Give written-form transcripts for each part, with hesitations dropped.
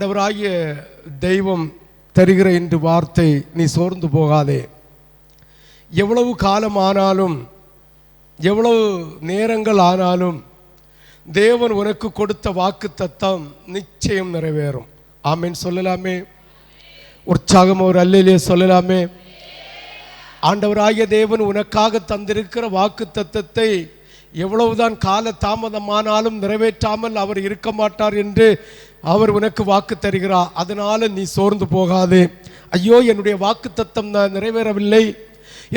ஆண்டவராகிய தெய்வம் தருகிற இந்த வார்த்தை, நீ சோர்ந்து போகாதே. எவ்வளவு காலம் ஆனாலும், எவ்வளவு நேரங்கள் ஆனாலும் தேவன் உனக்கு கொடுத்த வாக்கு தத்தம் நிச்சயம் நிறைவேறும். ஆமேன் சொல்லலாமே? உற்சாகம் ஒரு அல்லேலூயா சொல்லலாமே? ஆண்டவராகிய தேவன் உனக்காக தந்திருக்கிற வாக்கு தத்தத்தை எவ்வளவுதான் கால தாமதமானாலும் நிறைவேற்றாமல் அவர் இருக்க மாட்டார் என்று அவர் உனக்கு வாக்கு தருகிறார். அதனால நீ சோர்ந்து போகாதே. ஐயோ, என்னுடைய வாக்கு தத்தம் நிறைவேறவில்லை,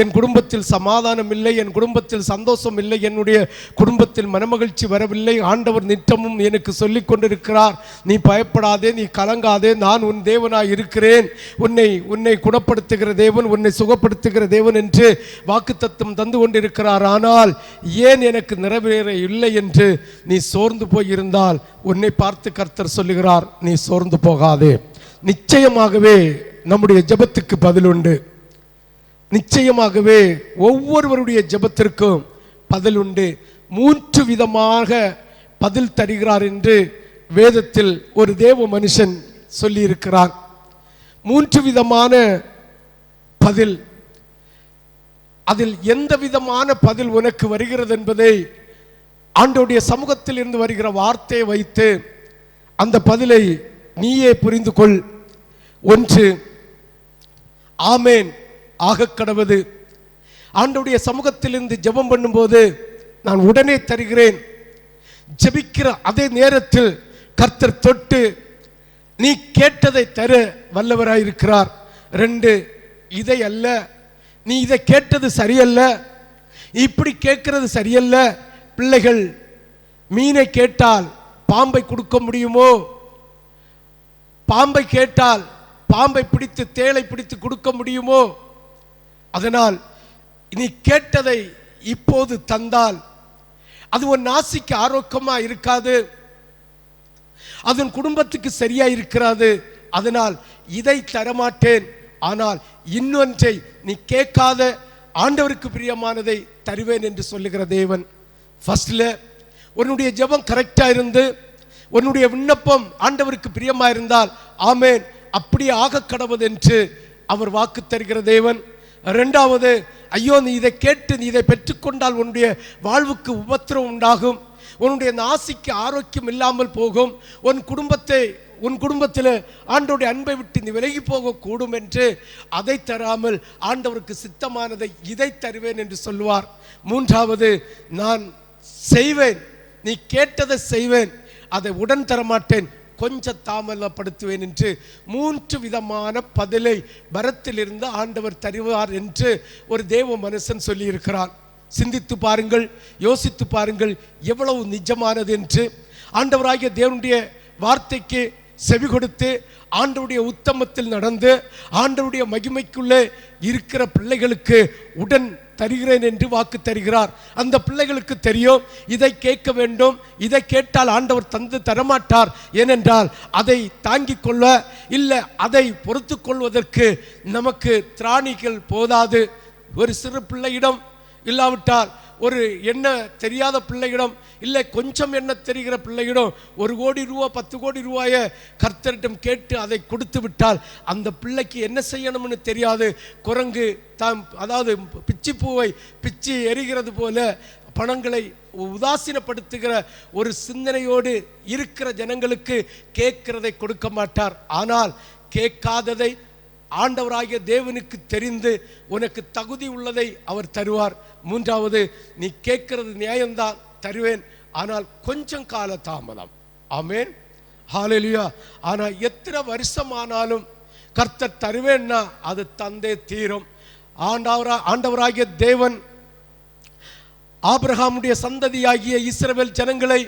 என் குடும்பத்தில் சமாதானம் இல்லை, என் குடும்பத்தில் சந்தோஷம் இல்லை, என்னுடைய குடும்பத்தில் மனமகிழ்ச்சி வரவில்லை, ஆண்டவர் நித்தமும் எனக்கு சொல்லி கொண்டிருக்கிறார், நீ பயப்படாதே, நீ கலங்காதே, நான் உன் தேவனாய் இருக்கிறேன், உன்னை குணப்படுத்துகிற தேவன், உன்னை சுகப்படுத்துகிற தேவன் என்று வாக்குத்தத்தம் தந்து கொண்டிருக்கிறார். ஆனால் ஏன் எனக்கு நிறைவேற இல்லை என்று நீ சோர்ந்து போயிருந்தால் உன்னை பார்த்து கர்த்தர் சொல்லுகிறார், நீ சோர்ந்து போகாதே. நிச்சயமாகவே நம்முடைய ஜெபத்துக்கு பதில் உண்டு. நிச்சயமாகவே ஒவ்வொருவருடைய ஜெபத்திற்கும் பதில் உண்டு. 3 விதமாக பதில் தருகிறார் என்று வேதத்தில் ஒரு தேவ மனுஷன் சொல்லி இருக்கிறார். 3 விதமான பதில். அதில் எந்த விதமான பதில் உனக்கு வருகிறது என்பதை ஆண்டவருடைய சமூகத்தில் இருந்து வருகிற வார்த்தையை வைத்து அந்த பதிலை நீயே புரிந்து கொள். 1, ஆமேன் ஆகக்கடவது. ஆண்டவருடைய சமூகத்திலிருந்து ஜெபம் பண்ணும்போது நான் உடனே தருகிறேன். ஜெபிக்கிற அதே நேரத்தில் கர்த்தர் தொட்டு நீ கேட்டதை தர வல்லவராயிருக்கிறார். 2, இதை அல்ல, நீ இதை கேட்டது சரியல்ல, இப்படி கேட்கிறது சரியல்ல. பிள்ளைகள் மீனை கேட்டால் பாம்பை கொடுக்க முடியுமோ? பாம்பை கேட்டால் பாம்பை பிடித்து தேளை பிடித்து கொடுக்க முடியுமோ? அதனால் நீ கேட்டதை இப்போது தந்தால் அது உன் நாசிக்கு ஆரோக்கியமா இருக்காது, அதன் குடும்பத்துக்கு சரியா இருக்கிறாது. அதனால் இதை தரமாட்டேன், ஆனால் இன்னொன்றை நீ கேட்காத ஆண்டவருக்கு பிரியமானதை தருவேன் என்று சொல்லுகிற தேவன். ஃபர்ஸ்ட்ல உன்னுடைய ஜெபம் கரெக்டா இருந்து உன்னுடைய விண்ணப்பம் ஆண்டவருக்கு பிரியமா இருந்தால் ஆமேன் அப்படி ஆக கடவுது என்று அவர் வாக்கு தருகிற தேவன். 2வது, ஐயோ நீ இதை கேட்டு நீ இதை பெற்றுக்கொண்டால் உன்னுடைய வாழ்வுக்கு உபத்திரம் உண்டாகும், உன்னுடைய நாசிக்கு ஆரோக்கியம் இல்லாமல் போகும், உன் குடும்பத்தில் ஆண்டவருடைய அன்பை விட்டு நீ விலகி போகக்கூடும் என்று அதை தராமல் ஆண்டவருக்கு சித்தமானதை இதை தருவேன் என்று சொல்லுவார். 3வது, நான் செய்வேன், நீ கேட்டதை செய்வேன், அதை உடன் தரமாட்டேன், கொஞ்சம் தாமதப்படுத்துவேன் என்று 3 விதமான பதிலை பரத்திலிருந்து ஆண்டவர் தருவார் என்று ஒரு தேவ மனுஷன் சொல்லி இருக்கிறார். சிந்தித்து பாருங்கள், யோசித்து பாருங்கள், எவ்வளவு நிஜமானது என்று. ஆண்டவராகிய தேவனுடைய வார்த்தைக்கு செவி கொடுத்து ஆண்டவருடைய உத்தமத்தில் நடந்து ஆண்டவருடைய மகிமைக்குள்ளே இருக்கிற பிள்ளைகளுக்கு உடன் தருகிறேன் என்று வாக்கு தருகிறார். அந்த பிள்ளைகளுக்கு தெரியும், இதை கேட்க வேண்டும், இதை கேட்டால் ஆண்டவர் தந்து தரமாட்டார். ஏனென்றால் அதை தாங்கிக் கொள்ள இல்லை, அதை பொறுத்து கொள்வதற்கு நமக்கு திராணிகள் போதாது. ஒரு சிறு பிள்ளையிடம் இல்லாவிட்டால் ஒரு என்ன தெரியாத பிள்ளையிடம் இல்லை, கொஞ்சம் என்ன தெரிகிற பிள்ளையிடம் 1 கோடி ரூபா 10 கோடி ரூபாயை கர்த்தரிடம் கேட்டு அதை கொடுத்து விட்டால் அந்த பிள்ளைக்கு என்ன செய்யணும்னு தெரியாது. குரங்கு அதாவது பிச்சி பூவை பிச்சி எரிகிறது போல பணங்களை உதாசீனப்படுத்துகிற ஒரு சிந்தனையோடு இருக்கிற ஜனங்களுக்கு கேட்கிறதை கொடுக்க மாட்டார். ஆனால் கேட்காததை ஆண்டவராகிய தேவனுக்கு தெரிந்து உனக்கு தகுதி உள்ளதை அவர் தருவார். 3வது, நீ கேட்கிறது நியாயம்தான், தருவேன், ஆனால் கொஞ்சம் கால தாமதம். ஆமேன் ஹல்லேலூயா. ஆனால் எத்தனை வருஷம் ஆனாலும் கர்த்தர் தருவேன்னா அது தந்தே தீரும். ஆண்டவராகிய தேவன் ஆபிரகாமுடைய சந்ததியாகிய இஸ்ரவேல் ஜனங்களை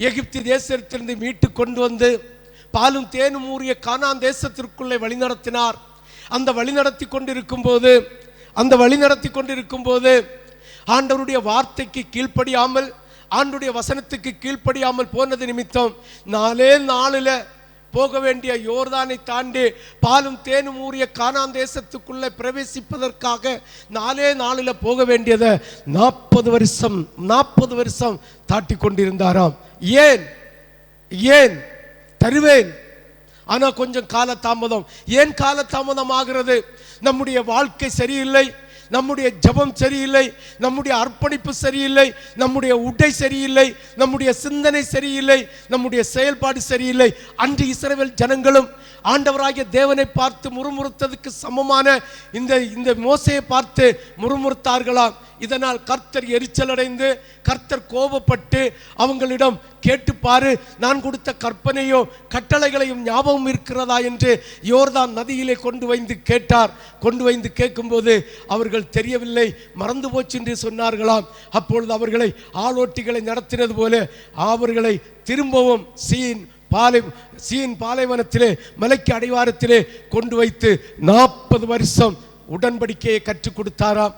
எகிப்து தேசத்திலிருந்து மீட்டு கொண்டு வந்து பாலும் தேனும் ஊறிய கானான் தேசத்திற்குள்ளே வழிநடத்தினார். அந்த வழிநடத்தி கொண்டிருக்கும் போது ஆண்டவருடைய வார்த்தைக்கு கீழ்ப்படியாமல், ஆண்டவருடைய வசனத்துக்கு கீழ்ப்படியாமல் போனது நிமித்தம் 4 நாளில் போக வேண்டிய யோர்தானை தாண்டி பாலும் தேனும் ஊறிய கானான் தேசத்துக்குள்ளே பிரவேசிப்பதற்காக 4 நாளில் போக வேண்டியதை 40 வருஷம் தாட்டி கொண்டிருந்தாராம். ஏன் தருவேன், ஆனா கொஞ்சம் கால தாமதம். ஏன் கால தாமதம் ஆகிறது? நம்முடைய வாழ்க்கை சரியில்லை, நம்முடைய ஜெபம் சரியில்லை, நம்முடைய அர்ப்பணிப்பு சரியில்லை, நம்முடைய உடை சரியில்லை, நம்முடைய சிந்தனை சரியில்லை, நம்முடைய செயல்பாடு சரியில்லை. அன்று இஸ்ரவேல் ஜனங்களும் ஆண்டவராகிய தேவனை பார்த்து முறுமுறுத்ததுக்கு சமமான இந்த மோசையை பார்த்து முறுமுறுத்தார்களாம். இதனால் கர்த்தர் எரிச்சல் அடைந்து, கர்த்தர் கோபப்பட்டு அவங்களிடம் கேட்டுப்பாரு, நான் கொடுத்த கற்பனையோ கட்டளைகளையும் ஞாபகம் இருக்கிறதா என்று யோர்தான் நதியிலே கொண்டு வந்து கேட்டார். கொண்டு வந்து கேட்கும்போது அவர்கள் தெரியவில்லை, மறந்து போச்சு என்று சொன்னார்களாம். அப்பொழுது அவர்களை ஆளோட்டிகளை நடத்தினது போல அவர்களை திரும்பவும் சீன் பாலைவனத்திலே மலைக்கு அடிவாரத்திலே கொண்டு வைத்து 40 வருஷம் உடன்படிக்கையை கற்றுக் கொடுத்தாராம்.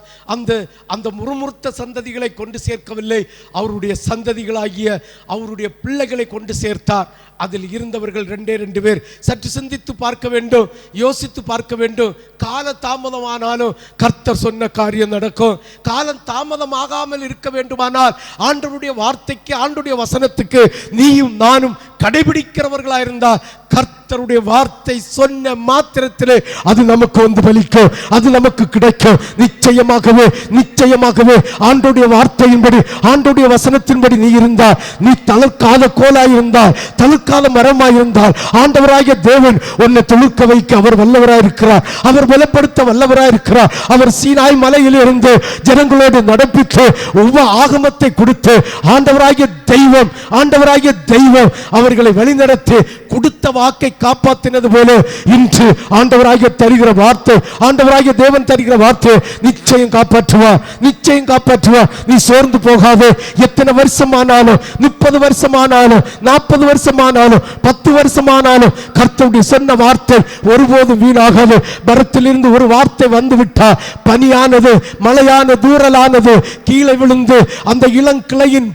அந்த முறுமுறுத்த சந்ததிகளை கொண்டு சேர்க்கவில்லை, அவருடைய சந்ததிகளாகிய அவருடைய பிள்ளைகளை கொண்டு சேர்த்தார். அதில் இருந்தவர்கள் 2 பேர். சற்று சிந்தித்து பார்க்க வேண்டும், யோசித்து பார்க்க வேண்டும். கால தாமதமானாலும் கர்த்தர் சொன்ன காரியம் நடக்கும். காலம் தாமதமாகாமல் இருக்க வேண்டுமானால் ஆண்டவருடைய வார்த்தைக்கு, ஆண்டவருடைய வசனத்துக்கு நீயும் நானும் கடைபிடிக்கிறவர்களா இருந்தால் கர்த்தருடைய வார்த்தை சொன்ன மாத்திரத்திலே அது நமக்கு வந்து பலிக்கும், அது நமக்கு கிடைக்கும். நிச்சயமாகவே ஆண்டவருடைய வார்த்தையின்படி, ஆண்டவருடைய வசனத்தின்படி நீ இருந்தால், நீ தளர்க்காத கோலாய் இருந்தால், தளர்க்காத மரமாய் இருந்தால், ஆண்டவராகிய தேவன் உன்னை துளுக்க வைக்க அவர் வல்லவராய் இருக்கிறார், அவர் பலப்படுத்த வல்லவராய் இருக்கிறார். அவர் சீனாய் மலையில் இருந்து ஜனங்களோடு நடப்பித்து ஒவ்வொரு ஆகமத்தை கொடுத்து ஆண்டவராகிய தெய்வம் அவர்களை வழிநடத்தி கொடுத்த வாக்கை காப்பாற்றினது போல இன்று ஆண்டவராகிய தருகிற வார்த்தை, ஆண்டவராகிய தேவன் தருகிற வார்த்தை நிச்சயம் காப்பாற்றுவார். நீ சோர்ந்து போகாதே. எத்தனை வருஷமானாலும், 30 வருஷமானாலும், 40 வருஷமானாலும், 10 வருஷமானாலும் கர்த்தருடைய சொன்ன வார்த்தை ஒருபோதும் வீணாகாது. மரத்திலிருந்து ஒரு வார்த்தை வந்துவிட்டா, பனியானது, மழையான தூறலானது கீழே விழுந்து அந்த இளங்கிளையின்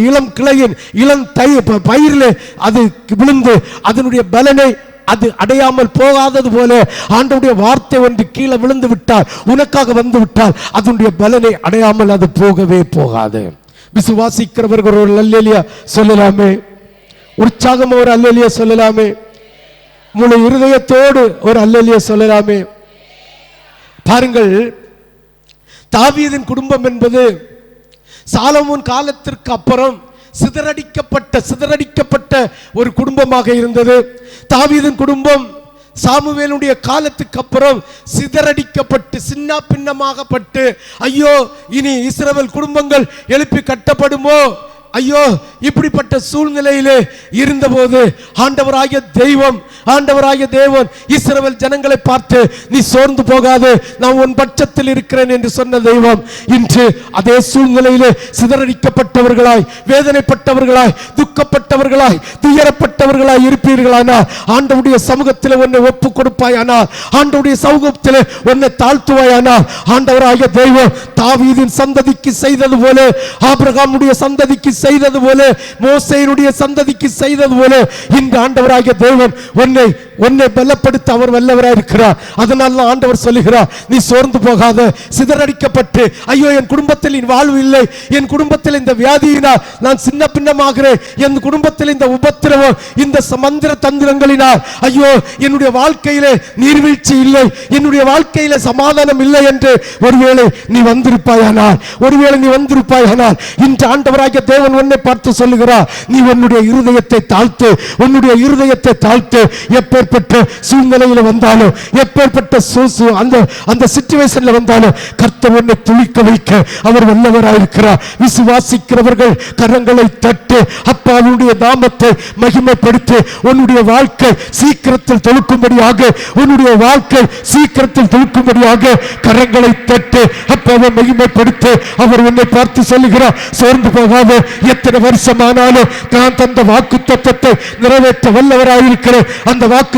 இளம் கிளையின் இளம் பயிரில் அது விழுந்து அதனுடைய பலனை அது அடையாமல் போகாதது போல ஆண்டவருடைய வார்த்தை ஒன்று கீழே விழுந்து விட்டால், உனக்காக வந்து விட்டால் அதனுடைய பலனை அடையாமல் அது போகவே போகாது. விசுவாசிக்கிறவர்கள் ஒரு அல்லேலியா சொல்லலாமே, உற்சாகம் ஒரு அல்லேலியா சொல்லலாமே, முழு இருதயத்தோடு ஒரு அல்லேலியா சொல்லலாமே. பாருங்கள், தாவீதின் குடும்பம் என்பது சாலமோன் காலத்திற்கு அப்புறம் சிதறடிக்கப்பட்ட ஒரு குடும்பமாக இருந்தது. தாவீதின் குடும்பம் சாமுவேலுடைய காலத்துக்கு அப்புறம் சிதறடிக்கப்பட்டு சின்ன பின்னமாகப்பட்டு, ஐயோ இனி இஸ்ரவேல் குடும்பங்கள் எழுப்பி கட்டப்படுமோ, ஐயோ இப்படிப்பட்ட சூழ்நிலையிலே இருந்தபோது ஆண்டவராகிய தேவன் இஸ்ரவேல் ஜனங்களை பார்த்து, நீ சோர்ந்து போகாது, நான் உன் பட்சத்தில் இருக்கிறேன் என்று சொன்ன தெய்வம் இன்று அதே சூழ்நிலையிலே சிதறடிக்கப்பட்டவர்களாய், வேதனைப்பட்டவர்களாய், துக்கப்பட்டவர்களாய், துயரப்பட்டவர்களாய் இருப்பீர்களானால் ஆண்டவருடைய சமூகத்தில் உன்னை ஒப்பு கொடுப்பாயானால், ஆண்டவருடைய சமூகத்தில் உன்னை தாழ்த்துவாயானால், ஆண்டவராகிய தெய்வம் தாவீதின் சந்ததிக்கு செய்தது போல, ஆபிரகாமுடைய சந்ததிக்கு செய்தது போல, மோசேயினுடைய சந்ததிக்கு செய்தது போல இந்த ஆண்டவராகிய தேவன் உன்னை பலப்படுத்த அவர் வல்லவராய் இருக்கிறார். அதனால ஆண்டவர் சொல்லுகிறார், நீ சோர்ந்து போகாத. சிதறடிக்கப்பட்டு, ஐயோ என் குடும்பத்தில் வாழ்வு இல்லை, என் குடும்பத்தில் இந்த வியாதியினால் நான் சின்ன பின்னமாகிறேன், என் குடும்பத்தில் இந்த உபத்திரவம், இந்த மந்திர தந்திரங்களினால், ஐயோ என்னுடைய வாழ்க்கையிலே நீர்வீழ்ச்சி இல்லை, என்னுடைய வாழ்க்கையில சமாதானம் இல்லை என்று ஒருவேளை நீ வந்திருப்பாயானால் இன்று ஆண்டவராகிய தேவன் உன்னை பார்த்து சொல்லுகிறார், நீ உன்னுடைய இருதயத்தை தாழ்த்து, எப்பேற்பட்ட சூழ்நிலையில் வந்தாலும், எப்பேற்பட்ட அந்த சிச்சுவேஷன்ல வந்தாலும் கர்த்தர் உன்னை துளிக்க வைக்க அவர் வல்லவராயிருக்கிறார். விசுவாசிக்கிறவர்கள் கரங்களை தட்டு, அப்பாவுடைய நாமத்தை மகிமைப்படுத்தி உன்னுடைய வாழ்க்கை சீக்கிரத்தில் தொழுக்கும்படியாக கரங்களை தட்டு, அப்பாவை மகிமைப்படுத்தி அவர் உன்னை பார்த்து சொல்லுகிறார், சோர்ந்து போகாத. எத்தனை வருஷமானாலும் நான் தந்த வாக்கு தத்தத்தை நிறைவேற்ற வல்லவராயிருக்கிறேன். அந்த வாக்கு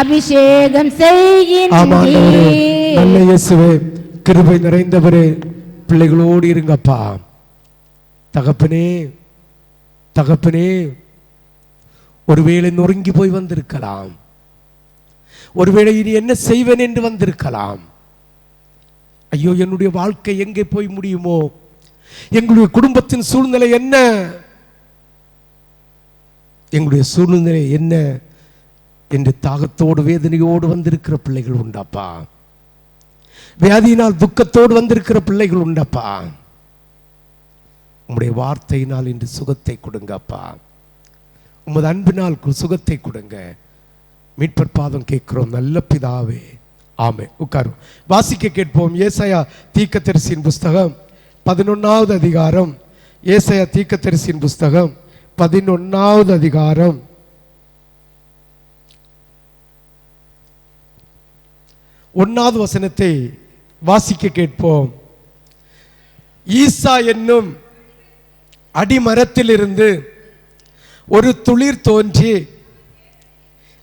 அபிஷேகம் செய்கின்றீர். நல்ல இயேசுவே, கிருபை நிறைந்தவரே, பிள்ளைகளோடு இருங்கப்பா. தகப்பனே தகப்பனே, ஒருவேளை நொறுங்கி போய் வந்திருக்கலாம், ஒருவேளை இனி என்ன செய்வேன் என்று வந்திருக்கலாம். ஐயோ, என்னுடைய வாழ்க்கை எங்கே போய் முடியுமோ, எங்களுடைய குடும்பத்தின் சூழ்நிலை என்ன, எங்களுடைய சூழ்நிலை என்ன என்று தாகத்தோடு வேதனையோடு வந்திருக்கிற பிள்ளைகள் உண்டாப்பா. வியாதியினால் துக்கத்தோடு வந்திருக்கிற பிள்ளைகள் உண்டப்பா. உம்முடைய வார்த்தையினால் இன்று சுகத்தை கொடுங்கப்பா. உமது அன்பினால் சுகத்தை கொடுங்க. மீட்பர் பாதம் கேட்கிறோம் நல்ல பிதாவே, ஆமென். உட்காரும். வாசிக்க கேட்போம். ஏசாயா தீர்க்கதரிசியின் புஸ்தகம் 11வது அதிகாரம். ஏசாயா தீர்க்கதரிசியின் புஸ்தகம் 11வது அதிகாரம் 1வது வசனத்தை வாசிக்க கேட்போம். ஈசா என்னும் அடிமரத்திலிருந்து ஒரு துளிர் தோன்றி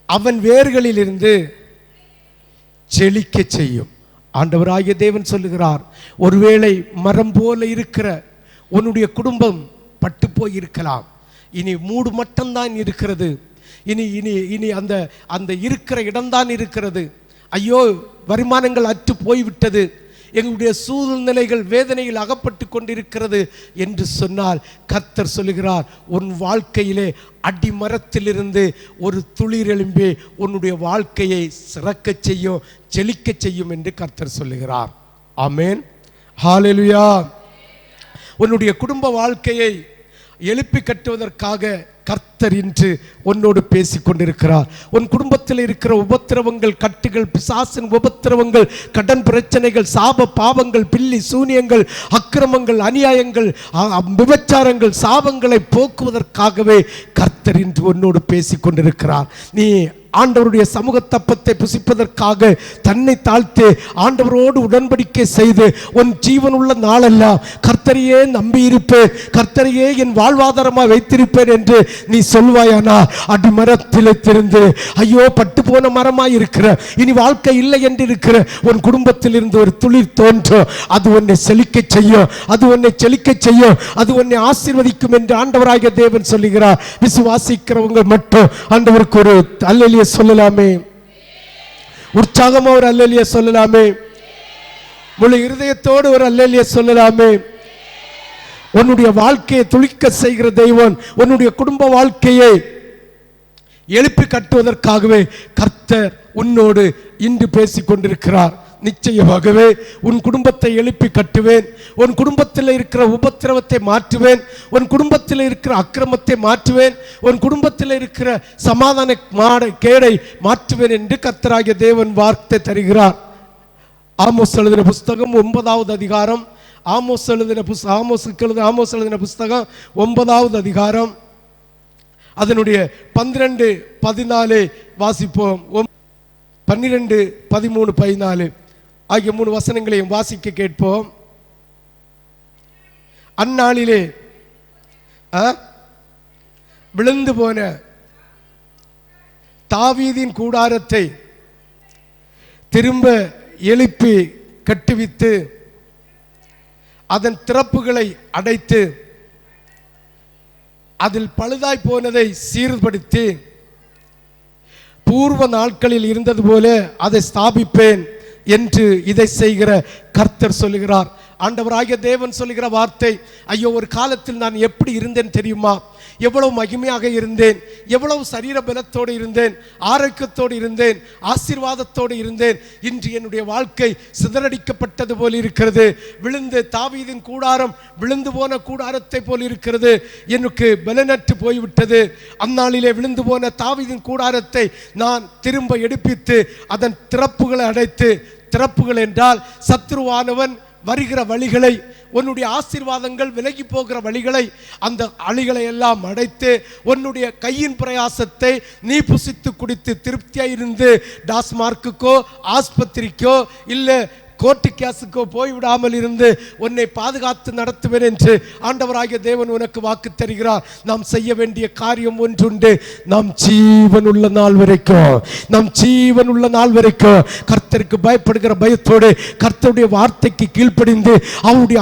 அவன் வேர்களிலிருந்து செழிக்க செய்யும். ஆண்டவராகிய தேவன் சொல்லுகிறார், ஒருவேளை மரம் போல இருக்கிற உன்னுடைய குடும்பம் பட்டு போய் இருக்கலாம். இனி மூடு மட்டும்தான் இருக்கிறது. இனி இனி இனி அந்த அந்த இருக்கிற இடம்தான் இருக்கிறது. ஐயோ, வருமானங்கள் அற்று போய்விட்டது, எங்களுடைய சூழ்நிலைகள் வேதனையில் அகப்பட்டு கொண்டிருக்கிறது என்று சொன்னால், கர்த்தர் சொல்லுகிறார், உன் வாழ்க்கையிலே அடிமரத்திலிருந்து ஒரு துளிர் எழும்பி உன்னுடைய வாழ்க்கையை சிறக்க செய்யும், செழிக்க செய்யும் என்று கர்த்தர் சொல்லுகிறார். ஆமென், ஹல்லேலூயா. உன்னுடைய குடும்ப வாழ்க்கையை எழுப்பி கட்டுவதற்காக கர்த்தர் இன்று உன்னோடு பேசிக் கொண்டிருக்கிறார். உன் குடும்பத்தில் இருக்கிற உபத்திரவங்கள், கட்டுகள், பிசாசின் உபத்திரவங்கள், கடன் பிரச்சனைகள், சாப பாவங்கள், பில்லி சூனியங்கள், அக்கிரமங்கள், அநியாயங்கள், விபச்சாரங்கள், சாபங்களை போக்குவதற்காகவே கர்த்தர் இன்று உன்னோடு பேசிக் கொண்டிருக்கிறார். நீ ஆண்டவருடைய சமூக தப்பத்தை புசிப்பதற்காக தன்னை தாழ்த்து ஆண்டவரோடு உடன்படிக்கை செய்து உன் ஜீவன் உள்ள நாளெல்லாம் கர்த்தரையே நம்பி இருப்பேன், கர்த்தரையே என் வாழ்வாதாரமாக வைத்திருப்பேன் என்று நீ சொல்வாயானா, அடிமரத்தில் திருந்து ஐயோ பட்டு போன மரமாய் இருக்கிற, இனி வாழ்க்கை இல்லை என்று இருக்கிற உன் குடும்பத்தில் இருந்து ஒரு துளிர் தோன்றும். அது உன்னை செழிக்க செய்யும், அது உன்னை செழிக்க செய்யும், அது உன்னை ஆசீர்வதிக்கும் என்று ஆண்டவராகிய தேவன் சொல்லுகிறார். விசுவாசிக்கிறவங்க மட்டும் ஆண்டவருக்கு ஒரு அல்லேலூயா சொல்லலாமே, உற்சாகமா ஒரு அல்லேலூயா சொல்லலாமே, முழு இருதயத்தோடு ஒரு அல்லேலூயா சொல்லலாமே. உன்னுடைய வாழ்க்கையை துளிக்க செய்கிற தெய்வன் உன்னுடைய குடும்ப வாழ்க்கையை எழுப்பி கட்டுவதற்காகவே கர்த்தர் உன்னோடு இன்று பேசிக் கொண்டிருக்கிறார். நிச்சயமாகவே உன் குடும்பத்தை எழுப்பி கட்டுவேன், உன் குடும்பத்தில் இருக்கிற உபத்திரவத்தை மாற்றுவேன், உன் குடும்பத்தில் இருக்கிற அக்கிரமத்தை மாற்றுவேன், உன் குடும்பத்தில் இருக்கிற சமாதான கேடை மாற்றுவேன் என்று கர்த்தராகிய தேவன் வார்த்தை தருகிறார். ஆமோஸ் எழுதின புஸ்தகம் 9வது அதிகாரம், ஆமோஸ் எழுதின புஸ்தகம் 9வது அதிகாரம் அதனுடைய 12, 14 வாசிப்போம். 12, 13, 14 ஆகிய 3 வசனங்களையும் வாசிக்க கேட்போம். அந்நாளிலே விழுந்து போன தாவீதின் கூடாரத்தை திரும்ப எழுப்பி கட்டுவித்து அதன் திறப்புகளை அடைத்து அதில் பழுதாய் போனதை சீர்படுத்தி பூர்வ நாட்களில் இருந்தது போல அதை ஸ்தாபிப்பேன் என்று இதை செய்கிற கர்த்தர் சொல்லுகிறார். ஆண்டவராகிய தேவன் சொல்லுகிற வார்த்தை, ஐயோ ஒரு காலத்தில் நான் எப்படி இருந்தேன் தெரியுமா, எவ்வளவு மகிமையாக இருந்தேன், எவ்வளவு சரீர பலத்தோடு இருந்தேன், ஆரோக்கியத்தோடு இருந்தேன், ஆசீர்வாதத்தோடு இருந்தேன். இன்று என்னுடைய வாழ்க்கை சிதறடிக்கப்பட்டது போல் இருக்கிறது. விழுந்து தாவீதின் கூடாரம் விழுந்து போன கூடாரத்தை போல் இருக்கிறது. எனக்கு பலனற்று போய்விட்டது. அந்நாளிலே விழுந்து போன தாவீதின் கூடாரத்தை நான் திரும்ப எடுப்பித்து அதன் திறப்புகளை அடைத்து, திறப்புகள் என்றால் சத்துருவானவன் வருகிற வழிகளை, உன்னுடைய ஆசீர்வாதங்கள் விலகி போகிற வழிகளை, அந்த அழிகளை எல்லாம் அடைத்து உன்னுடைய கையின் பிரயாசத்தை நீ புசித்து குடித்து திருப்தியாக இருந்து டாஸ்மார்க்குக்கோ ஆஸ்பத்திரிக்கோ இல்லை கோர்ட்டு கேஸுக்கோ போய்விடாமல் இருந்து உன்னை பாதுகாத்து நடத்துவேன் என்று ஆண்டவராகிய தேவன் உனக்கு வாக்கு தருகிறார். நாம் செய்ய வேண்டிய காரியம் ஒன்றுண்டு. நாம் ஜீவனுள்ள நாள் வரைக்கும் கர்த்தருக்கு பயப்படுகிற பயத்தோடு கர்த்தருடைய வார்த்தைக்கு கீழ்ப்படிந்து அவருடைய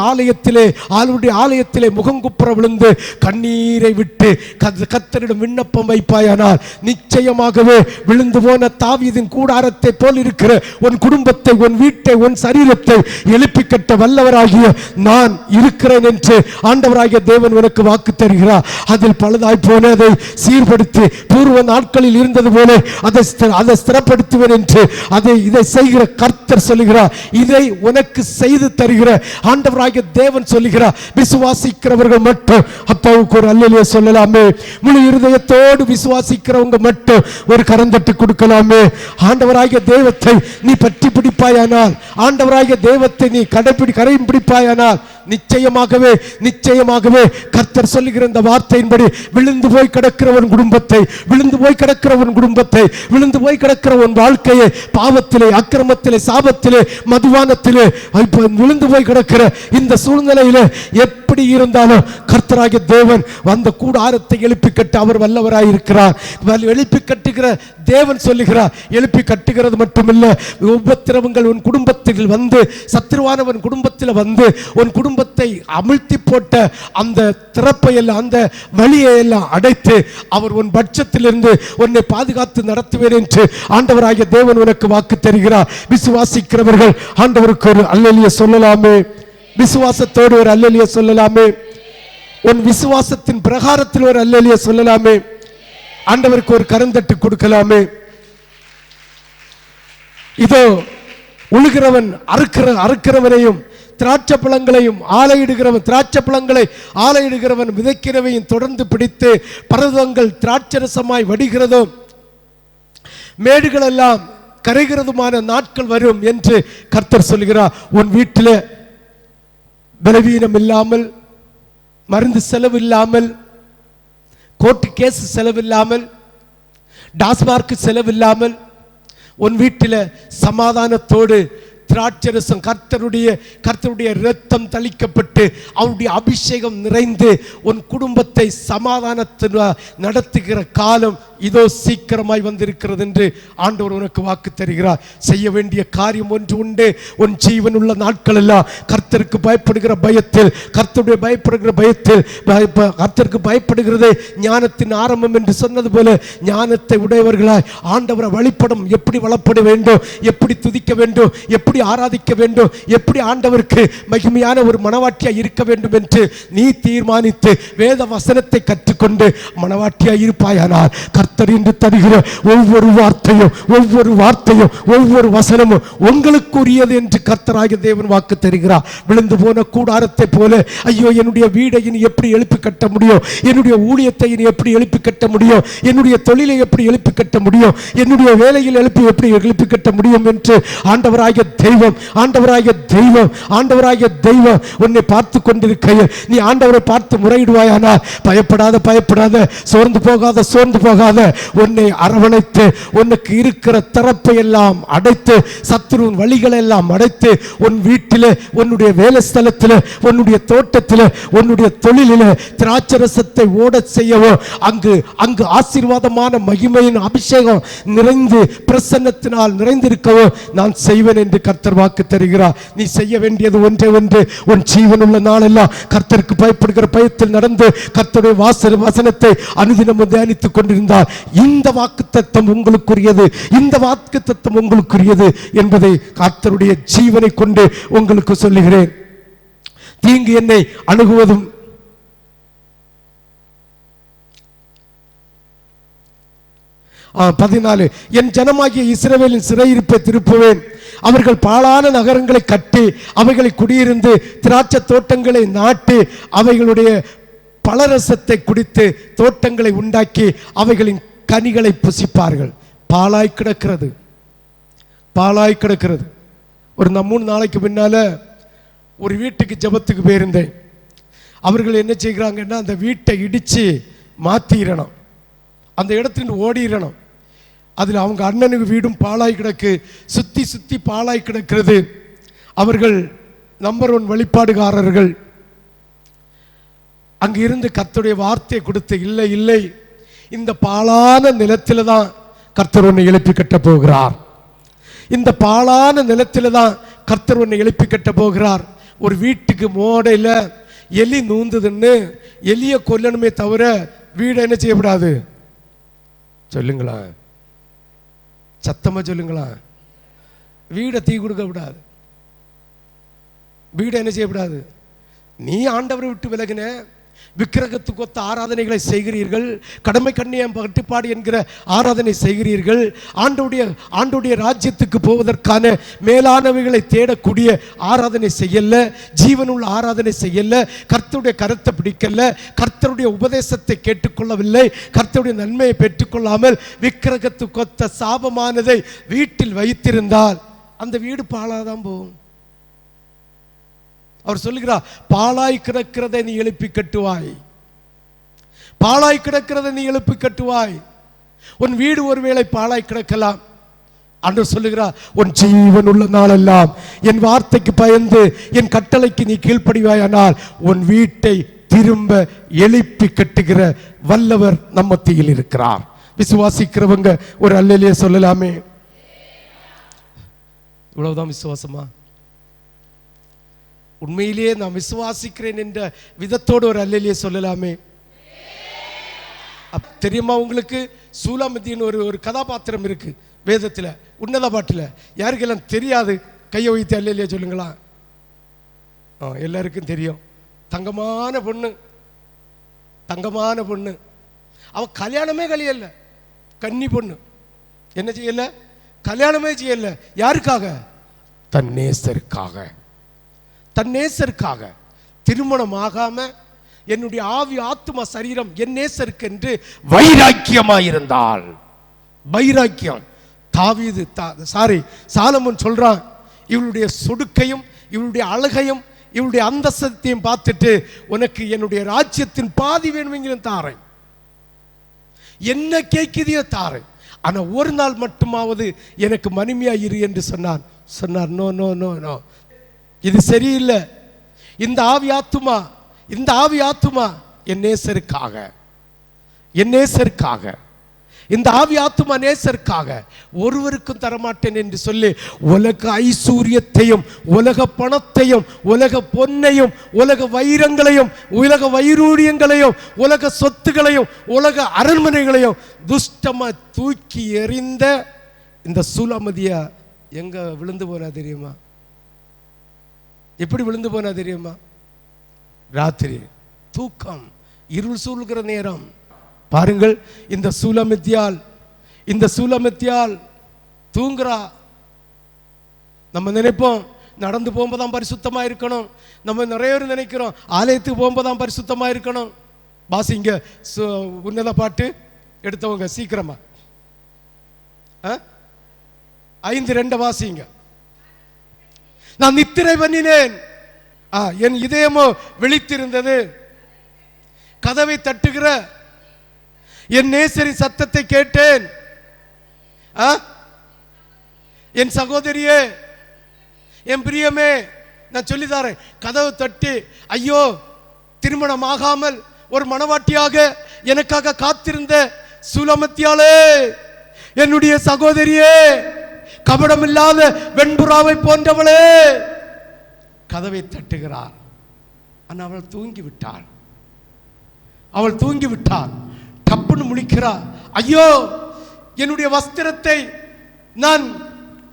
ஆலயத்திலே முகங்குப்புற விழுந்து கண்ணீரை விட்டு கர்த்தரிடம் விண்ணப்பம் வைப்பாயானால் நிச்சயமாகவே விழுந்து போன தாவீதின் கூடாரத்தை போல் இருக்கிற உன் குடும்பத்தை, உன் வீட்டை, உன் சரீரத்தை எழுப்பி கட்ட வல்லவராகிய நான் இருக்கிறேன் என்று ஆண்டவராகிய தேவன் உனக்கு வாக்கு தருகிறார். அதில் பழுதாய் போனதை சீர்படுத்தி பூர்வ நாட்களில் இருந்தது போல அதை ஸ்திரப்படுத்துவேன் என்று இதை செய்கிற கர்த்தர் சொல்லுகிறார். இதை உனக்கு செய்து தருகிற ஆண்டவராகிய தேவன் சொல்லுகிறார். விசுவாசிக்கிறவர்கள் மட்டும் அப்பாவுக்கு ஒரு அல்லேலூயா சொல்லலாமே. முழு இருதயத்தோடு விசுவாசிக்கிறவங்க மட்டும் ஒரு கரந்தட்டு கொடுக்கலாமே. ஆண்டவராகிய தெய்வத்தை நீ பற்றி பிடிப்பாயானால், ஆண்டவராகிய தெய்வத்தை நீ கரையும் பிடிப்பாயானால் நிச்சயமாகவே கர்த்தர் சொல்லுகிற இந்த வார்த்தையின்படி விழுந்து போய் கிடக்கிறவன் குடும்பத்தை, விழுந்து போய் கிடக்கிறவன் வாழ்க்கையை, பாவத்திலே, அக்கிரமத்திலே, சாபத்திலே, மதுவானத்திலே விழுந்து போய் கிடக்கிற இந்த சூழ்நிலையிலே எப்படி இருந்தாலும் கர்த்தராகிய தேவன் அந்த கூடாரத்தை எழுப்பி கட்ட அவர் வல்லவராயிருக்கிறார். எழுப்பி கட்டுகிற தேவன் சொல்லுகிறார். எழுப்பி கட்டுகிறது மட்டுமில்ல, உபத்திரவங்கள் உன் குடும்பத்தில் வந்து, சத்துருவானவன் குடும்பத்தில் வந்து உன் குடும்பத்தை அமிழ்த்தி போட்ட அந்த திறப்பை எல்லாம், அந்த வழியை எல்லாம் அடைத்து அவர் உன் பட்சத்திலிருந்து உன்னை பாதுகாத்து நடத்துவேன் என்று ஆண்டவராகிய தேவன் உனக்கு வாக்கு தருகிறார். விசுவாசிக்கிறவர்கள் ஆண்டவருக்கு ஒரு அல்லேலூயா சொல்லலாமே. விசுவாசத்தோடு ஒரு அல்லேலூயா சொல்லலாமே. உன் விசுவாசத்தின் பிரகாரத்தில் ஒரு அல்லேலூயா சொல்லலாமே. ஆண்டவருக்கு ஒரு கரந்தட்டு கொடுக்கலாமே. இதோ உழுகிறவன் அறுக்கிறவனையும் திராட்சை பழங்களையும் ஆலையிடுகிறவன் விதைக்கிறவையும் தொடர்ந்து பிடித்து பர்வதங்கள் திராட்சரசமாய் வடிகிறதும் மேடுகள் எல்லாம் கரைகிறதுமான நாட்கள் வரும் என்று கர்த்தர் சொல்கிறார். உன் வீட்டில் பலவீனம் இல்லாமல், மருந்து செலவு இல்லாமல், கோர்ட்டு கேஸ் செலவு இல்லாமல், டாஸ்மார்க் செலவு இல்லாமல், உன் வீட்டில் சமாதானத்தோடு திராட்சரசம் கர்த்தருடைய இரத்தம் தளிக்கப்பட்டு அவருடைய அபிஷேகம் நிறைந்து உன் குடும்பத்தை சமாதானத்தில் நடத்துகிற காலம் இதோ சீக்கிரமாய் வந்திருக்கிறது என்று ஆண்டவர் உனக்கு வாக்கு தருகிறார். செய்ய வேண்டிய காரியம் ஒன்று உண்டு. உன் ஜீவன் உள்ள நாட்கள் எல்லாம் கர்த்தருக்கு பயப்படுகிற பயத்தில், கர்த்தருக்கு பயப்படுகிறதே ஞானத்தின் ஆரம்பம் என்று சொன்னது போல ஞானத்தை உடையவர்களாய் ஆண்டவரை வழிபடும் எப்படி வளப்பட வேண்டும், எப்படி துதிக்க வேண்டும், எப்படி ஆராதிக்க வேண்டும், எப்படி ஆண்டவருக்கு மகிமையான ஒரு மனவாட்டியாய் இருக்க வேண்டும் என்று நீ தீர்மானித்து வேத வசனத்தை கற்றுக்கொண்டு மனவாட்டியாய் இருப்பாயானால் கர்த்தர் என்று தருகிற ஒவ்வொரு வார்த்தையும் ஒவ்வொரு வசனமும் உங்களுக்குரியது என்று கர்த்தராகிய தேவன் வாக்கு தருகிறார். விழுந்து போன கூடாரத்தை போல ஐயோ என்னுடைய வீடை இனி எப்படி எழுப்பி கட்ட முடியும், என்னுடைய ஊழியத்தை இனி எப்படி எழுப்பி கட்ட முடியும், என்னுடைய தொழிலை எப்படி எழுப்பி கட்ட முடியும், என்னுடைய வேலையில் எப்படி எழுப்பி கட்ட முடியும் என்று ஆண்டவராகிய தெய்வம் உன்னை பார்த்து கொண்டிருக்கையில் நீ ஆண்டவரை பார்த்து முறையிடுவாயானால் பயப்படாத, சோர்ந்து போகாத உன்னை அரவணைத்து உனக்கு இருக்கிற திறப்பை எல்லாம் அடைத்து சத்துருவின் வழிகளை எல்லாம் அடைத்து உன் வீட்டிலே, உன்னுடைய வேலை ஸ்தலத்தில், உன்னுடைய தோட்டத்தில், உன்னுடைய தொழிலில் திராட்சரசத்தை ஓட செய்யவோ அங்கு ஆசீர்வாதமான மகிமையின் அபிஷேகம் நிறைந்து பிரசன்னத்தினால் நிறைந்திருக்கவோ நான் செய்வேன் என்று கர்த்தர் வாக்கு தருகிறார். நீ செய்ய வேண்டியது ஒன்றே ஒன்று. உன் ஜீவன் உள்ள நாளெல்லாம் கர்த்தருக்கு பயப்படுகிற பயத்தில் நடந்து கர்த்தருடைய வசனத்தை அனுதினமும் தியானித்துக் கொண்டிருந்தார். இந்த வாக்குத்தத்தம் உங்களுக்குரியது, இந்த வாக்குத்தத்தம் உங்களுக்குரியது என்பதை கர்த்தருடைய ஜீவனை கொண்டு உங்களுக்கு சொல்லுகிறேன். தீங்கு என்னை அணுகுவதும் 14 என் ஜனமாகிய இஸ்ரவேலின் சிறையிருப்பை திருப்புவேன். அவர்கள் பாழான நகரங்களை கட்டி அவைகளை குடியிருந்து திராட்சை தோட்டங்களை நாட்டி அவைகளுடைய பலரசத்தை குடித்து தோட்டங்களை உண்டாக்கி அவைகளின் கனிகளை புசிப்பார்கள். பாழாய் கிடக்கிறது. ஒரு 3 நாளைக்கு முன்னால ஒரு வீட்டுக்கு ஜெபத்துக்கு போயிருந்தேன். அவர்கள் என்ன செய்கிறாங்கன்னா அந்த வீட்டை இடித்து மாற்றிடணும், அந்த இடத்துல ஓடிடணும். அதில் அவங்க அண்ணனுக்கு வீடும் பாழாய் கிடக்கு, சுற்றி பாழாய் கிடக்கிறது. அவர்கள் நம்பர் 1 வெளிப்பாடுகாரர்கள். அங்கு இருந்து கர்த்தருடைய வார்த்தையை கொடுத்து, இல்லை இல்லை, இந்த பாழான நிலத்தில தான் கர்த்தர் உன்னை எழுப்பி கட்ட போகிறார். இந்த பாழான நிலத்தில தான் கர்த்தர் உன்னை எழுப்பி கட்ட போகிறார். ஒரு வீட்டுக்கு மோடையில் எலி நூந்துதுன்னு எலிய கொல்லணுமே தவிர வீடை என்ன செய்யக்கூடாது? சொல்லுங்களா, சத்தமா சொல்லுங்களா. வீடை தீ கொடுக்க கூடாது. வீடை என்ன செய்யக்கூடாது? நீ ஆண்டவரை விட்டு விலகின, விக்கிரகத்துக்கு ஒத்த ஆராதனைகளை செய்கிறீர்கள், கடமை கண்ணியம் கட்டுப்பாடு என்கிற ஆராதனை செய்கிறீர்கள், ஆண்டோடைய ராஜ்யத்துக்கு போவதற்கான மேலானவைகளை தேடக்கூடிய ஆராதனை செய்யல, ஜீவனுள்ள ஆராதனை செய்யல, கர்த்தருடைய கரத்தை பிடிக்கல, கர்த்தருடைய உபதேசத்தை கேட்டுக்கொள்ளவில்லை, கர்த்தருடைய நன்மையை பெற்றுக்கொள்ளாமல் விக்கிரகத்துக்கு ஒத்த சாபமானதை வீட்டில் வைத்திருந்தால் அந்த வீடு பாழாதான் போகும். அவர் சொல்லுகிறார், பாழாய் கிடக்கிறதை நீ எழுப்பி கட்டுவாய், பாழாய் கிடக்கிறதை நீ எழுப்பி கட்டுவாய். உன் வீடு ஒருவேளை பாழாய் கிடக்கலாம். ஆண்டவர் சொல்லுகிறார், உன் ஜீவன் உள்ள நாளெல்லாம் என் வார்த்தைக்கு பயந்து என் கட்டளைக்கு நீ கீழ்ப்படிவாயானால் உன் வீட்டை திரும்ப எழுப்பி கட்டுகிற வல்லவர் நம் மத்தியில் இருக்கிறார். விசுவாசிக்கிறவங்க ஒரு அல்லேலூயா சொல்லலாமே. இவ்வளவுதான் விசுவாசமா? உண்மையிலேயே நான் விசுவாசிக்கிறேன் என்ற விதத்தோடு ஒரு அல்லேலூயா சொல்லலாமே. தெரியுமா உங்களுக்கு? சூலாமத்தின்னு ஒரு கதாபாத்திரம் இருக்கு வேதத்தில், உன்னத பாட்டில். யாருக்கெல்லாம் தெரியாது கையை வைத்து அல்லேலூயா சொல்லுங்களா. எல்லாருக்கும் தெரியும். தங்கமான பொண்ணு, தங்கமான பொண்ணு. அவ கல்யாணமே கழியல, கன்னி பொண்ணு. என்ன செய்யல? கல்யாணமே செய்யல. யாருக்காக? தன் நேசருக்காக. தன் நேசருக்காக திருமணம் ஆகாம என்னுடைய ஆவி ஆத்துமா சரீரம் என் நேசருக்கு என்று வைராக்கியமாயிருந்தாள். வைராக்கியம். தாவீது சாலமோன் சொல்றான், இவளுடைய சொடுக்கையும் இவளுடைய அழகையும் இவளுடைய அந்தஸ்தையும் பார்த்துட்டு உனக்கு என்னுடைய ராஜ்யத்தின் பாதி வேணுமெങ്കിലും தாரேன், என்ன கேட்குதியோ தாரேன், ஆனா ஒரு நாள் மட்டுமாவது எனக்கு மனைவியா இரு என்று சொன்னார். நோ நோ நோ நோ, இது சரியில்லை. இந்த ஆவி ஆத்துமா என் நேசருக்காக, என் நேசருக்காக, இந்த ஆவி ஆத்துமா நேசருக்காக ஒருவருக்கும் தரமாட்டேன் என்று சொல்லி உலக ஐஸ்வர்யத்தையும் உலக பணத்தையும் உலக பொன்னையும் உலக வைரங்களையும் உலக வைரூரியங்களையும் உலக சொத்துகளையும் உலக அரண்மனைகளையும் துஷ்டமா தூக்கி எறிந்த இந்த சூலாமதியா எங்க விழுந்து போனா தெரியுமா? எப்படி விழுந்து போனா தெரியுமா? ராத்திரி தூக்கம், இருள் சூழ்கிற நேரம். பாருங்கள், இந்த சூலமித்தியால் தூங்குறா. நம்ம நினைப்போம் நடந்து போகும்போது பரிசுத்தமா இருக்கணும். நம்ம நிறைய பேர் நினைக்கிறோம் ஆலயத்துக்கு போகும்போது பரிசுத்தமா இருக்கணும். வாசிங்க உன்னத பாட்டு எடுத்தவங்க சீக்கிரமா 5:2 வாசிங்க. நான் நித்திரை பண்ணினேன், என் இதயமோ விழித்திருந்தது, கதவை தட்டுகிற என் நேசரின் சத்தத்தை கேட்டேன். என் சகோதரியே, என் பிரியமே, நான் சொல்லித்தாரேன். கதவு தட்டி, ஐயோ திருமணம் ஆகாமல் ஒரு மணவாட்டியாக எனக்காக காத்திருந்த சூலமத்தியாளே, என்னுடைய சகோதரியே, கபடமில்லாத வெண்புறாவை போன்றவளே, கதவை தட்டுகிறார். ஆனால் அவள் தூங்கிவிட்டாள். டப்புன்னு முழிக்கிறார். ஐயோ, என்னுடைய வஸ்திரத்தை நான்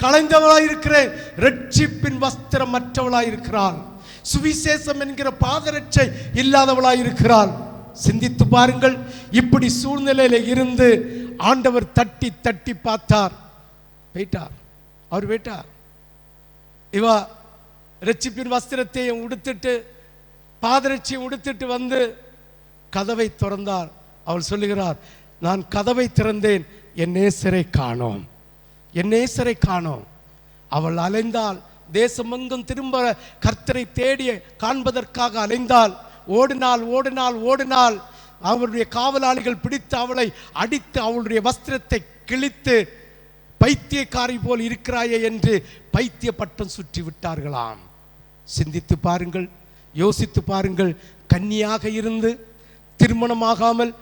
களைந்தவளாயிருக்கிறேன். ரட்சிப்பின் வஸ்திரம் மற்றவளாயிருக்கிறாள். சுவிசேஷம் என்கிற பாதரட்சை இல்லாதவளாயிருக்கிறாள். சிந்தித்து பாருங்கள். இப்படி சூழ்நிலையில இருந்து ஆண்டவர் தட்டி தட்டி பார்த்தார். அவர் போயிட்டார். இவா ரட்சிப்பின் வஸ்திரத்தையும் உடுத்திட்டு பாதரட்சியும் உடுத்திட்டு வந்து கதவை திறந்தார். அவள் சொல்லுகிறார், நான் கதவை திறந்தேன், என் நேசரை காணோம், என் நேசரை காணோம். அவள் அலைந்தாள். தேசமெங்கும் திரும்ப கர்த்தரை தேடி காண்பதற்காக அலைந்தாள். ஓடினாள். அவருடைய காவலாளிகள் பிடித்து அவளை அடித்து அவளுடைய வஸ்திரத்தை கிழித்து பைத்தியக்காரி போல் இருக்கிறாயே என்று பைத்திய பட்டம் சுற்றி விட்டார்களாம். சிந்தித்து பாருங்கள், யோசித்து பாருங்கள். கன்னியாக இருந்து திருமணமாகாமல்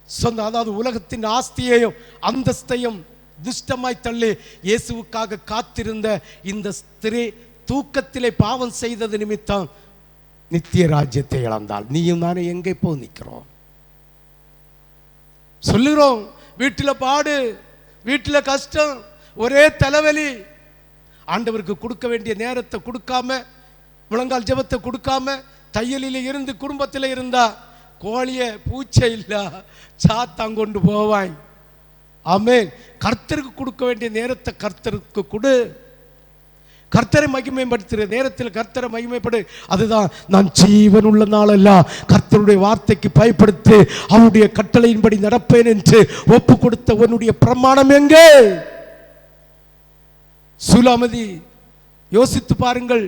சொந்த, அதாவது உலகத்தின் ஆஸ்தியையும் அந்தஸ்தையும் துஷ்டமாய் தள்ளி இயேசுவுக்காக காத்திருந்த இந்த ஸ்திரீ தூக்கத்திலே பாவம் செய்தது நிமித்தம் நித்திய ராஜ்யத்தை இழந்தாள். நீயும் நானே எங்கே போய் நிற்கிறோம்? சொல்லுகிறோம், வீட்டில் பாடு, வீட்டில் கஷ்டம், ஒரே தலைவலி. ஆண்டவருக்கு கொடுக்க வேண்டிய நேரத்தை கொடுக்காம, முழங்கால் ஜெபத்தை கொடுக்காம, தையலில் இருந்து குடும்பத்தில் இருந்தா கோழிய பூச்சை இல்ல சாத்தான் கொண்டு போவாய். ஆமென். கர்த்தருக்கு கொடுக்க வேண்டிய நேரத்தை கர்த்தருக்கு கொடு. கர்த்தரை மகிமைப்படுத்துகிற நேரத்தில் கர்த்தரை மகிமைப்படு. அதுதான் நான் ஜீவன் உள்ள நாளெல்லாம் கர்த்தருடைய வார்த்தைக்கு பயப்படுத்தி அவருடைய கட்டளையின்படி நடப்பேன் என்று ஒப்பு கொடுத்த உன்னுடைய பிரமாணம் எங்கே? சுலாமதி, யோசித்து பாருங்கள்.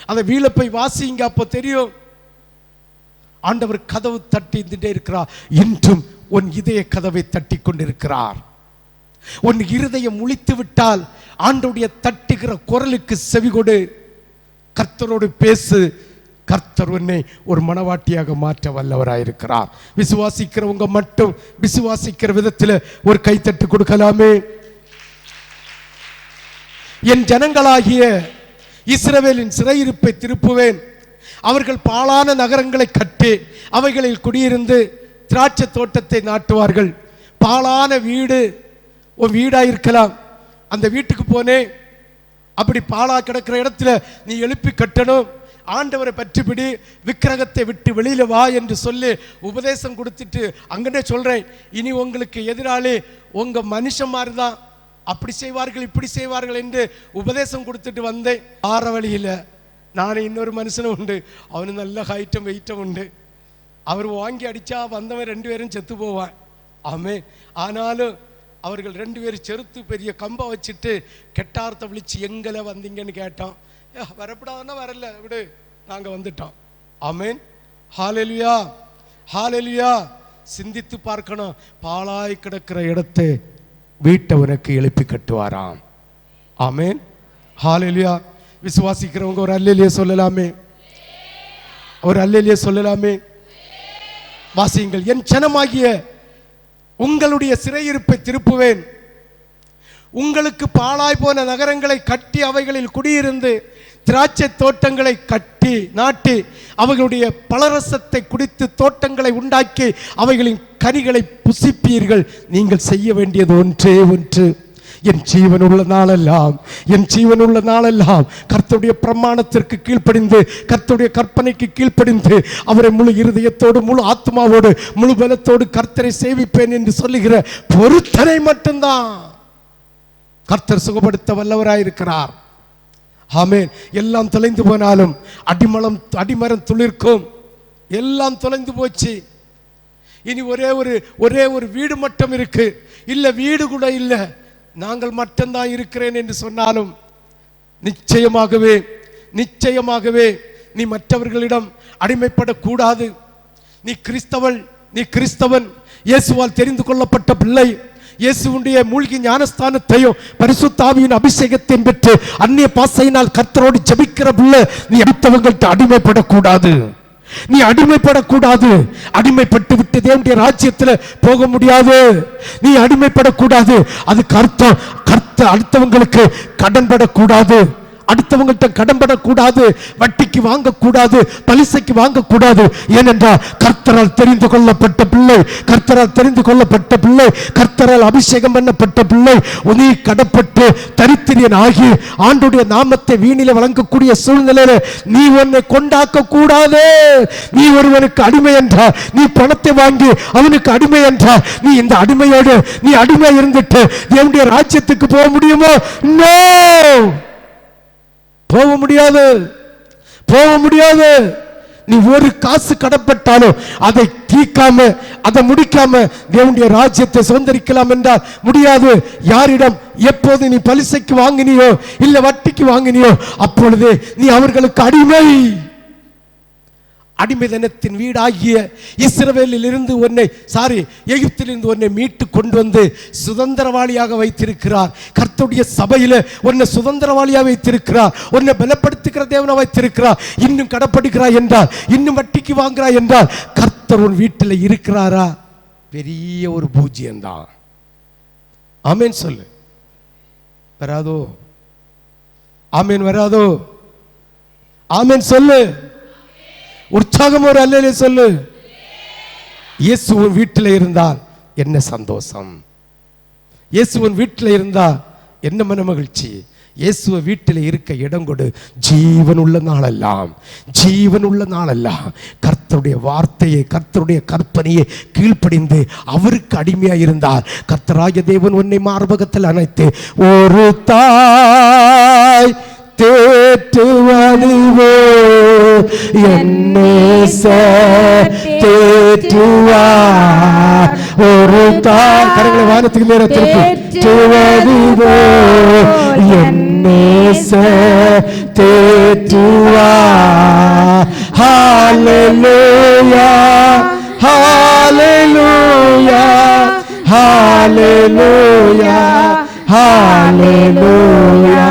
அந்த வீழப்பை வாசிங்க, அப்போ தெரியும். ஆண்டவர் கதவு தட்டிட்டே இருக்கிறார். இன்றும் உன் இதய கதவை தட்டி கொண்டிருக்கிறார். உன் இருதயம் முழித்து விட்டால் ஆண்டவருடைய தட்டுகிற குரலுக்கு செவி கொடு. கர்த்தரோடு பேசு. கர்த்தர் உன்னை ஒரு மனவாட்டியாக மாற்ற வல்லவராயிருக்கிறார். விசுவாசிக்கிறவங்க மட்டும் விசுவாசிக்கிற விதத்தில் ஒரு கைத்தட்டு கொடுக்கலாமே. என் ஜனங்களாகிய இஸ்ரவேலின் சிறையிருப்பை திருப்புவேன். அவர்கள் பாழான நகரங்களை கட்டி அவைகளில் குடியிருந்து திராட்சை தோட்டத்தை நாட்டுவார்கள். பாழான வீடு ஒரு வீடாயிருக்கலாம். அந்த வீட்டுக்கு போனேன், அப்படி பாழா கிடக்கிற இடத்துல நீ எழுப்பி கட்டணும். ஆண்டவரை பற்றிபிடி, விக்கிரகத்தை விட்டு வெளியில வா என்று சொல்லி உபதேசம் கொடுத்துட்டு அங்கனே சொல்றேன், இனி உங்களுக்கு எதிராளி உங்க மனுஷன் மாதிரி தான், அப்படி செய்வார்கள் இப்படி செய்வார்கள் என்று உபதேசம் கொடுத்துட்டு வந்தேன். ஆற வழியில் நான் இன்னொரு மனுஷனும் உண்டு, அவனு நல்ல ஹைட்டம் வெயிட்டம் உண்டு. அவர் வாங்கி அடிச்சா வந்தவன் 2 பேரும் செத்து போவான். ஆமே. ஆனாலும் அவர்கள் 2 பேரும் செருத்து பெரிய கம்பை வச்சுட்டு கெட்டார்த்த விழிச்சு எங்களை வந்தீங்கன்னு கேட்டோம். வரப்படாதுன்னா வரல, விடு, நாங்கள் வந்துட்டோம். ஆமேன். ஹல்லேலூயா, ஹல்லேலூயா. சிந்தித்து பார்க்கணும். பாழாய் கிடக்கிற இடத்தை வீட்டை உனக்கு எழுப்பி கட்டுவாராம். ஆமேன். ஹல்லேலூயா. விசுவாசிக்கிறவங்க ஒரு அல்லேலூயா சொல்லலாமே, ஒரு அல்லேலூயா சொல்லலாமே. வாசியுங்கள். என் ஜனமாகிய உங்களுடைய சிறையிருப்பை திருப்புவேன். உங்களுக்கு பாழாய் போன நகரங்களை கட்டி அவைகளில் குடியிருந்து திராட்சை தோட்டங்களை கட்டி நாட்டி அவைகளுடைய பலரசத்தை குடித்து தோட்டங்களை உண்டாக்கி அவைகளின் கனிகளை புசிப்பீர்கள். நீங்கள் செய்ய வேண்டியது ஒன்றே ஒன்று. என் ஜீவனுள்ள நாளெல்லாம், என் ஜீவனுள்ள நாளெல்லாம் கர்த்தருடைய பிரமாணத்திற்கு கீழ்ப்படிந்து, கர்த்தருடைய கற்பனைக்கு கீழ்ப்படிந்து, அவரை முழு இருதயத்தோடு முழு ஆத்மாவோடு முழு பலத்தோடு கர்த்தரை சேவிப்பேன் என்று சொல்லுகிற பொருத்தனை மட்டும்தான் கர்த்தர் சுகப்படுத்த வல்லவராயிருக்கிறார். ஆமென். எல்லாம் தொலைந்து போனாலும் அடிமரம் துளிர்க்கும். எல்லாம் தொலைந்து போச்சு. இனி ஒரே ஒரு வீடு மட்டும் இருக்கு. இல்ல, வீடு கூட இல்ல, நாங்கள் மட்டும்தான் இருக்கிறேன் என்று சொன்னாலும் நிச்சயமாகவே நிச்சயமாகவே நீ மற்றவர்களிடம் அடிமைப்படக்கூடாது. நீ கிறிஸ்தவன், நீ கிறிஸ்தவன், இயேசுவால் தெரிந்து கொள்ளப்பட்ட பிள்ளை. இயேசுவுடைய மூழ்கி ஞானஸ்தானத்தையும் பரிசுத்த ஆவியின் அபிஷேகத்தையும் பெற்று அந்நிய பாசையினால் கர்த்தரோடு ஜெபிக்கிற பிள்ளை. நீ அடுத்தவங்கள்ட்ட அடிமைப்படக்கூடாது. நீ அடிமைப்படக்கூடாது. அடிமைப்பட்டு விட்டு தேவனுடைய ராஜ்யத்தில் போக முடியாது. நீ அடிமைப்படக்கூடாது. அதுக்கு அர்த்தம் கர்த்தர் அடுத்தவங்களுக்கு கடன்படக்கூடாது. அடுத்தவங்கள்ட்ட கடன்படக்கூடாது. வட்டிக்கு வாங்கக்கூடாது, பலிசைக்கு வாங்கக்கூடாது. ஏனென்றால் கர்த்தரால் தெரிந்து கொள்ளப்பட்ட பிள்ளை, கர்த்தரால் தெரிந்து கொள்ளப்பட்ட பிள்ளை, கர்த்தரால் அபிஷேகம் பண்ணப்பட்ட பிள்ளை. நீ கடப்பட்டு தரித்திரியன் ஆகி ஆண்டுடைய நாமத்தை வீணில வழங்கக்கூடிய சூழ்நிலையில நீ உன்னை கொண்டாக்க கூடாது. நீ ஒருவனுக்கு அடிமை என்றால், நீ பணத்தை வாங்கி அவனுக்கு அடிமை என்றால், நீ இந்த அடிமையோடு நீ அடிமை இருந்துட்டு தேவனுடைய ராஜ்யத்துக்கு போக முடியுமோ? நோ, போக முடியாது, போக முடியாது. நீ ஒரு காசு கடப்பட்டாலும் அதை தீக்காம, அதை முடிக்காம தேவனுடைய ராஜ்யத்தை சுதந்திரிக்கலாம் என்றால் முடியாது. யாரிடம் எப்போது நீ பலிசைக்கு வாங்கினியோ இல்ல வட்டிக்கு வாங்கினியோ அப்பொழுது நீ அவர்களுக்கு அடிமை. அடிமைதனத்தின் வீடாகிய இஸ்ரவேலில் இருந்து எகிப்திலிருந்து உன்னை மீட்டு கொண்டு வந்து சுதந்திரவாளியாக வைத்திருக்கிறார். கர்த்தருடைய சபையில உன்னை சுதந்திரவாளியாக வைத்திருக்கிறார். உன்னை பலப்படுத்துகிற தேவனை வைத்திருக்கிறார். இன்னும் கடப்படுகிறாய் என்றால், இன்னும் வட்டிக்கு வாங்குகிறாய் என்றால், கர்த்தர் உன் வீட்டில் இருக்கிறாரா? பெரிய ஒரு பூஜ்யம்தான். ஆமேன் சொல்லு. வராதோ? ஆமேன் வராதோ? ஆமேன் சொல்லு. உற்சாகம் ஒரு அல்லேலூயா சொல்லு. இயேசுவின் வீட்டில் இருந்தால் என்ன சந்தோஷம், இயேசுவின் வீட்டில் இருந்தால் என்ன மன மகிழ்ச்சி. இயேசுவை வீட்டில் இருக்க இடம் கொடு. ஜீவன் உள்ள நாளெல்லாம், ஜீவன் உள்ள நாளெல்லாம் கர்த்தருடைய வார்த்தையை, கர்த்தருடைய கற்பனையை கீழ்ப்படிந்து அவருக்கு அடிமையாக இருந்தார். கர்த்தராகிய தேவன் உன்னை மார்பகத்தில் அணைத்து ஒரு தாய் தேற்றுவதுவோ என்னை தேற்றுவார். ஒரு தாய் கரங்களை வானத்துக்கு நேரத்திற்கு தேற்றுவதுவோ என்னை தேற்றுவார். ஹல்லேலூயா ஹல்லேலூயா ஹல்லேலூயா ஹல்லேலூயா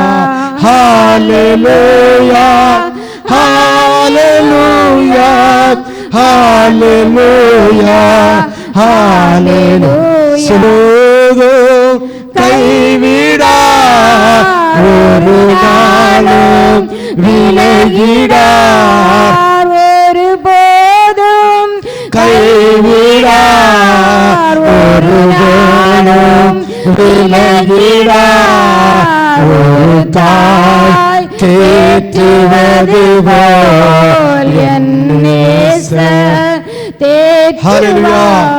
ஹல்லேலூயா ஹல்லேலூயா ஹல்லேலூயா ஹல்லேலூயா. கைவிடா ஒரு நாளும் விலகிடா ஒரு போதும் கைவிடா ஒரு நாளும் விலகிடா. ஒரு தாய் தேற்றுவது போல் என் நேசர் தேற்றுவார்.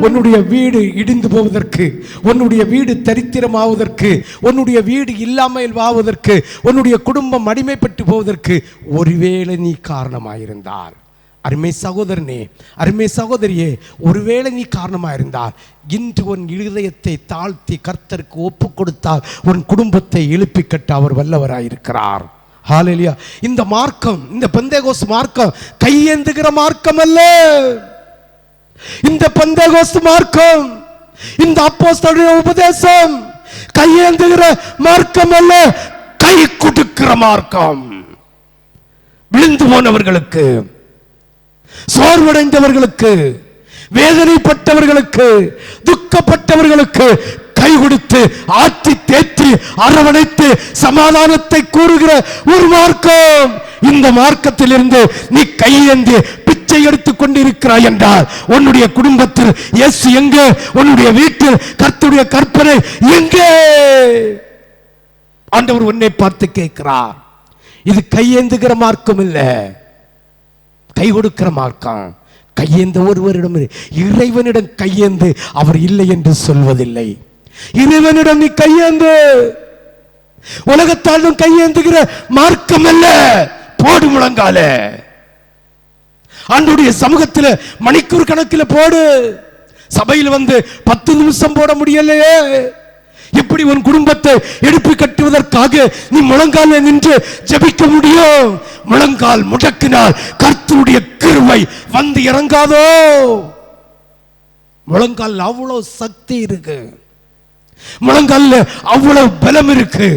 உன்னுடைய வீடு இடிந்து போவதற்கு, உன்னுடைய வீடு தரித்திரமாவதற்கு, உன்னுடைய வீடு இல்லாமல் ஆவதற்கு, உன்னுடைய குடும்பம் அடிமைப்பட்டு போவதற்கு ஒருவேளை நீ காரணமாயிருந்தால், அருமை சகோதரனே, அருமை சகோதரியே, ஒருவேளை நீ காரணமாயிருந்தால் இன்று உன் இருதயத்தை தாழ்த்தி கர்த்தருக்கு ஒப்பு கொடுத்தால் உன் குடும்பத்தை எழுப்பி கட்ட அவர் வல்லவராயிருக்கிறார். ஹல்லேலூயா. இந்த மார்க்கம், இந்த பெந்தேகோஸ்து மார்க்கம் கையேந்துகிற மார்க்கம் அல்ல. இந்த பெந்தேகோஸ்து மார்க்கம், இந்த அப்போஸ்தலருடைய உபதேசம் கையேந்துகிற மார்க்கம் அல்ல, கை கொடுக்கிற மார்க்கம். விழுந்து போனவர்களுக்கு, சோர்வடைந்தவர்களுக்கு, வேதனைப்பட்டவர்களுக்கு, துக்கப்பட்டவர்களுக்கு கை கொடுத்து ஆற்றி தேற்றி அரவணைத்து சமாதானத்தை கூறுகிற ஒரு மார்க்கம். இந்த மார்க்கத்திலிருந்து நீ கையேந்தி பிச்சை எடுத்துக் கொண்டிருக்கிறாய் என்றால் உன்னுடைய குடும்பத்தில் இயேசு எங்கே? உன்னுடைய வீட்டில் கர்த்தருடைய கற்பனை எங்கே? ஆண்டவர் உன்னை பார்த்து கேட்கிறார். இது கையேந்துகிற மார்க்கம் இல்ல, கை கொடுக்கிற மார்க்கம். கையேந்த ஒருவரிடம், இறைவனிடம் கையேந்து அவர் இல்லை என்று சொல்வதில்லை. இறைவனிடம் நீ கையேந்து. உலகத்தாலும் கையேந்துகிற மார்க்கம் அல்ல. போடு முழங்கால, ஆண்டவருடைய சமூகத்தில் மணிக்கூர் கணக்கில் போடு. சபையில் வந்து 10 நிமிஷம் போட முடியலையே, எப்படி உன் குடும்பத்தை எடுப்பு கட்டுவதற்காக நீ முழங்கால நின்று ஜெபிக்க முடியும்? முழங்கால் முடக்கினால் கர்த்தருடைய கிருபை வந்து இறங்காதோ? முழங்கால் அவ்வளவு சக்தி இருக்கு, முழங்கால அவ்வளவு பலம் இருக்கு.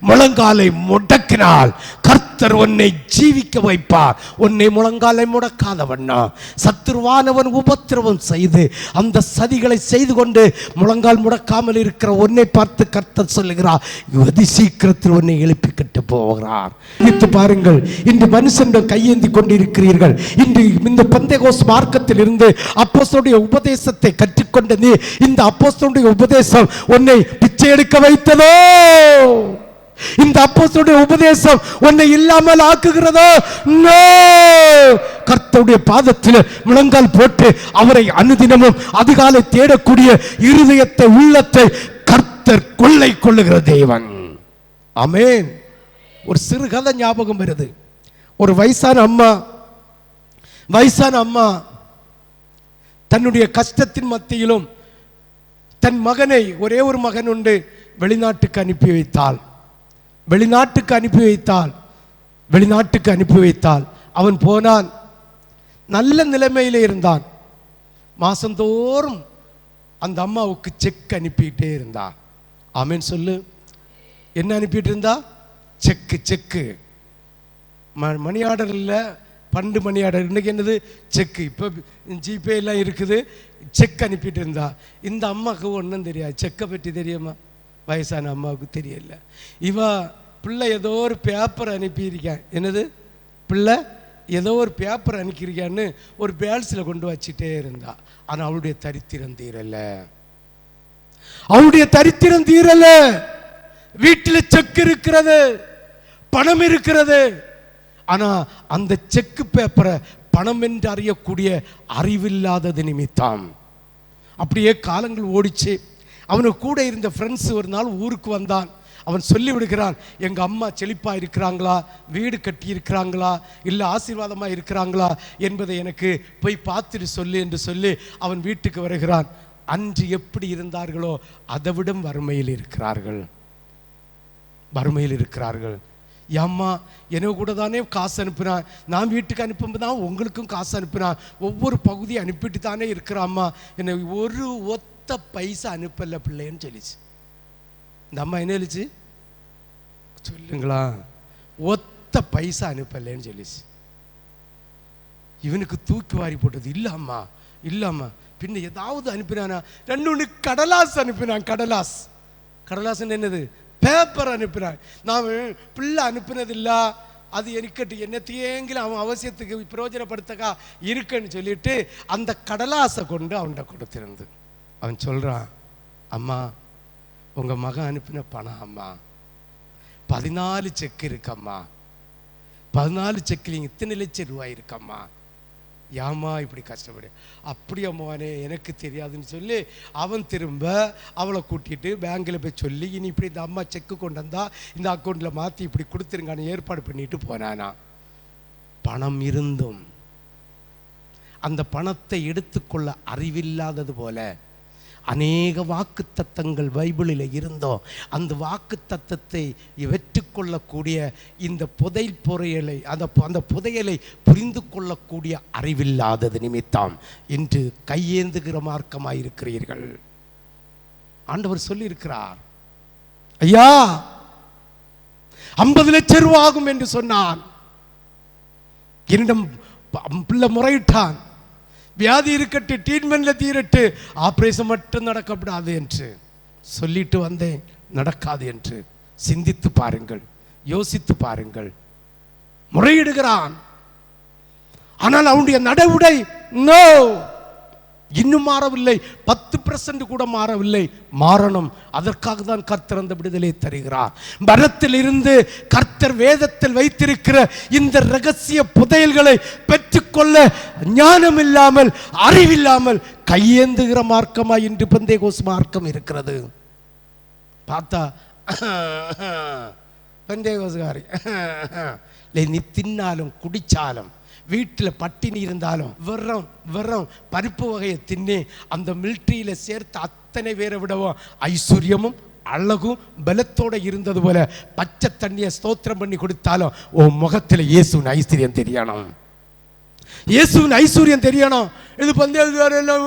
முழங்காலை முடக்கினால் கர்த்தர் உன்னை ஜீவிக்க வைப்பார். உன்னை முழங்காலை முடக்காதவண்ணா சத்துருவானவன் உபத்திரவம் செய்து அந்த சதிகளை செய்து கொண்டு முழங்கால் முடக்காமல் இருக்கிற உன்னை பார்த்து கர்த்தர் சொல்லுகிறார், அதி சீக்கிரத்தில் உன்னை எழுப்பி கட்டு போகிறார். நினைத்து பாருங்கள், இன்று மனுஷன் கையேந்தி கொண்டிருக்கிறீர்கள். இன்று இந்த பெந்தேகோஸ்து மார்க்கத்தில் இருந்து அப்போஸ்தலருடைய உபதேசத்தை கற்றுக்கொண்ட நீ, இந்த அப்போஸ்தலருடைய உபதேசம் உன்னை பிச்சை எடுக்க வைத்ததோ? இந்த அப்போஸ்தலருடைய உபதேசம் உன்னை இல்லாமல் ஆக்குகிறதோ? கர்த்தருடைய பாதத்தில் முழங்கால் போட்டு அவரை அனுதினமும் அதிகாலை தேடக்கூடிய இருதயத்தை, உள்ளத்தை கர்த்தர் கொள்ளை கொள்ளுகிற தேவன். ஆமென். ஒரு சிறு கதை ஞாபகம் வருது. ஒரு வயசான அம்மா தன்னுடைய கஷ்டத்தின் மத்தியிலும் தன் மகனை, ஒரே ஒரு மகன் உண்டு, வெளிநாட்டுக்கு அனுப்பி வைத்தாள். அவன் போனான். நல்ல நிலைமையில இருந்தான். மாசந்தோறும் அந்த அம்மாவுக்கு செக் அனுப்பிட்டே இருந்தா. ஆமேன் சொல்லு. என்ன அனுப்பிட்டு இருந்தா? செக்கு. மணி ஆர்டர் இல்லை, பண்டு மணி ஆர்டர். இன்னைக்கு என்னது? செக்கு. இப்போ ஜிபே எல்லாம் இருக்குது. செக் அனுப்பிட்டு இருந்தா. இந்த அம்மாவுக்கு ஒன்றும் தெரியாது. செக்கை பற்றி தெரியுமா? வயசான அம்மாவுக்கு தெரியல. பிள்ளை ஏதோ ஒரு பேப்பர் அனுப்பியிருக்கேன். என்னது? பிள்ளை ஏதோ ஒரு பேப்பர் அனுப்பியிருக்கான்னு ஒரு பேல்ஸில் கொண்டு வச்சுட்டே இருந்தா. ஆனால் அவளுடைய தரித்திரம் தீரல. வீட்டில் செக் இருக்கிறது, பணம் இருக்கிறது. ஆனா அந்த செக்கு பேப்பரை பணம் என்று அறியக்கூடிய அறிவில்லாதது நிமித்தம் அப்படியே காலங்கள் ஓடிச்சு. அவனுக்கு கூட இருந்த ஃப்ரெண்ட்ஸ் ஒரு நாள் ஊருக்கு வந்தான். அவன் சொல்லி விடுகிறான், எங்க அம்மா செழிப்பா இருக்கிறாங்களா, வீடு கட்டி இருக்கிறாங்களா, இல்லை ஆசீர்வாதமா இருக்கிறாங்களா என்பதை எனக்கு போய் பார்த்துட்டு சொல்லு என்று சொல்லி அவன் வீட்டுக்கு வருகிறான். அன்று எப்படி இருந்தார்களோ அதை விட வறுமையில் இருக்கிறார்கள். ஏம்மா எனக்கு கூட தானே காசு அனுப்புனான், நான் வீட்டுக்கு அனுப்பும்போது தான் உங்களுக்கும் காசு அனுப்புனான், ஒவ்வொரு பகுதியை அனுப்பிட்டு தானே இருக்கிறாம்மா, என்னை ஒரு ஒத்த பைசா அனுப்பல பிள்ளைன்னு சொல்லிச்சு. இந்த அம்மா என்ன சொல்லிச்சு சொல்லுங்களா? ஒத்த பைசா அனுப்பலன்னு சொல்லிச்சு. இவனுக்கு தூக்கி வாரி போட்டது. இல்லாமா பின்ன ஏதாவது அனுப்பினானா? ரெண்டு கடலாஸ் அனுப்பினான். கடலாஸ் என்னது? பேப்பர் அனுப்பினான். நான் பிள்ளை அனுப்பினதில்ல, அது இருக்கட்டு, என்னத்தையெങ്കിലും அவன் அவசியத்துக்கு பிரயோஜனப்படுத்தக்கா இருக்குன்னு சொல்லிட்டு அந்த கடலாசை கொண்டு அவன்கிட்ட கொடுத்திருந்து. அவன் சொல்றான், அம்மா உங்க மகன் அனுப்பின பணம் அம்மா 14 செக் இருக்கம்மா, 14 செக்கில் இத்தனை லட்சம் ரூபாய் இருக்கம்மா, ஏம்மா இப்படி கஷ்டப்படு? அப்படி அம்மாவானே, எனக்கு தெரியாதுன்னு சொல்லி அவன் திரும்ப அவளை கூட்டிட்டு பேங்கில் போய் சொல்லி, இனி இப்படி இந்த அம்மா செக்கு கொண்டு வந்தா இந்த அக்கௌண்ட்டில் மாற்றி இப்படி கொடுத்துருங்கான்னு ஏற்பாடு பண்ணிட்டு போனானா. பணம் இருந்தும் அந்த பணத்தை எடுத்துக்கொள்ள அறிவில்லாதது போல அநேக வாக்கு தத்தங்கள் பைபிளில் இருந்தோ அந்த வாக்கு தத்தத்தை வெற்றுக்கொள்ளக்கூடிய இந்த புதையலை அந்த புதையலை புரிந்து கொள்ளக்கூடிய அறிவில்லாதது நிமித்தம் இன்று கையேந்துகிற மார்க்கமாயிருக்கிறீர்கள். ஆண்டவர் சொல்லி இருக்கிறார், ஐயா 50 லட்சம் ரூபாய் ஆகும் என்று சொன்னான். என்னிடம் பிள்ளை முறையிட்டான், வியாதி இருக்கட்டு, ட்ரீட்மெண்ட்ல தீரட்டு, ஆபரேஷன் மட்டும் நடக்கப்படாது என்று சொல்லிட்டு வந்தேன். நடக்காது என்று சிந்தித்து பாருங்கள், யோசித்து பாருங்கள். முறையிடுகிறான். ஆனால் அவனுடைய நடவுடை நோ, இன்னும் மாறவில்லை. 10% கூட மாறவில்லை. மாறணும். அதற்காக தான் கர்த்தர் அந்த விடுதலை தருகிறார். மரத்தில் இருந்து கர்த்தர் வேதத்தில் வைத்திருக்கிற இந்த ரகசிய புதையல்களை பெற்றுக்கொள்ள ஞானம் இல்லாமல், அறிவில்லாமல் கையேந்துகிற மார்க்கமாய் இன்று பெந்தேகோஸ் மார்க்கம் இருக்கிறது. பார்த்தா பெந்தேகோஸ்காரி நீ தின்னாலும் குடிச்சாலும் வீட்டில் பட்டினி இருந்தாலும் வெறும் பருப்பு வகையை தின்னே அந்த மிலிட்ரியில சேர்த்து அத்தனை பேரை விடவும் ஐஸ்வர்யமும் அழகும் பலத்தோட இருந்தது போல பச்சை தண்ணியை ஸ்தோத்திரம் பண்ணி கொடுத்தாலும் உன் முகத்தில் இயேசுவின் ஐஸ்வர்யம் தெரியணும். இயேசுவின் ஐஸ்வர்யம் தெரியணும். இது பந்தேகோஸ்காரெல்லாம்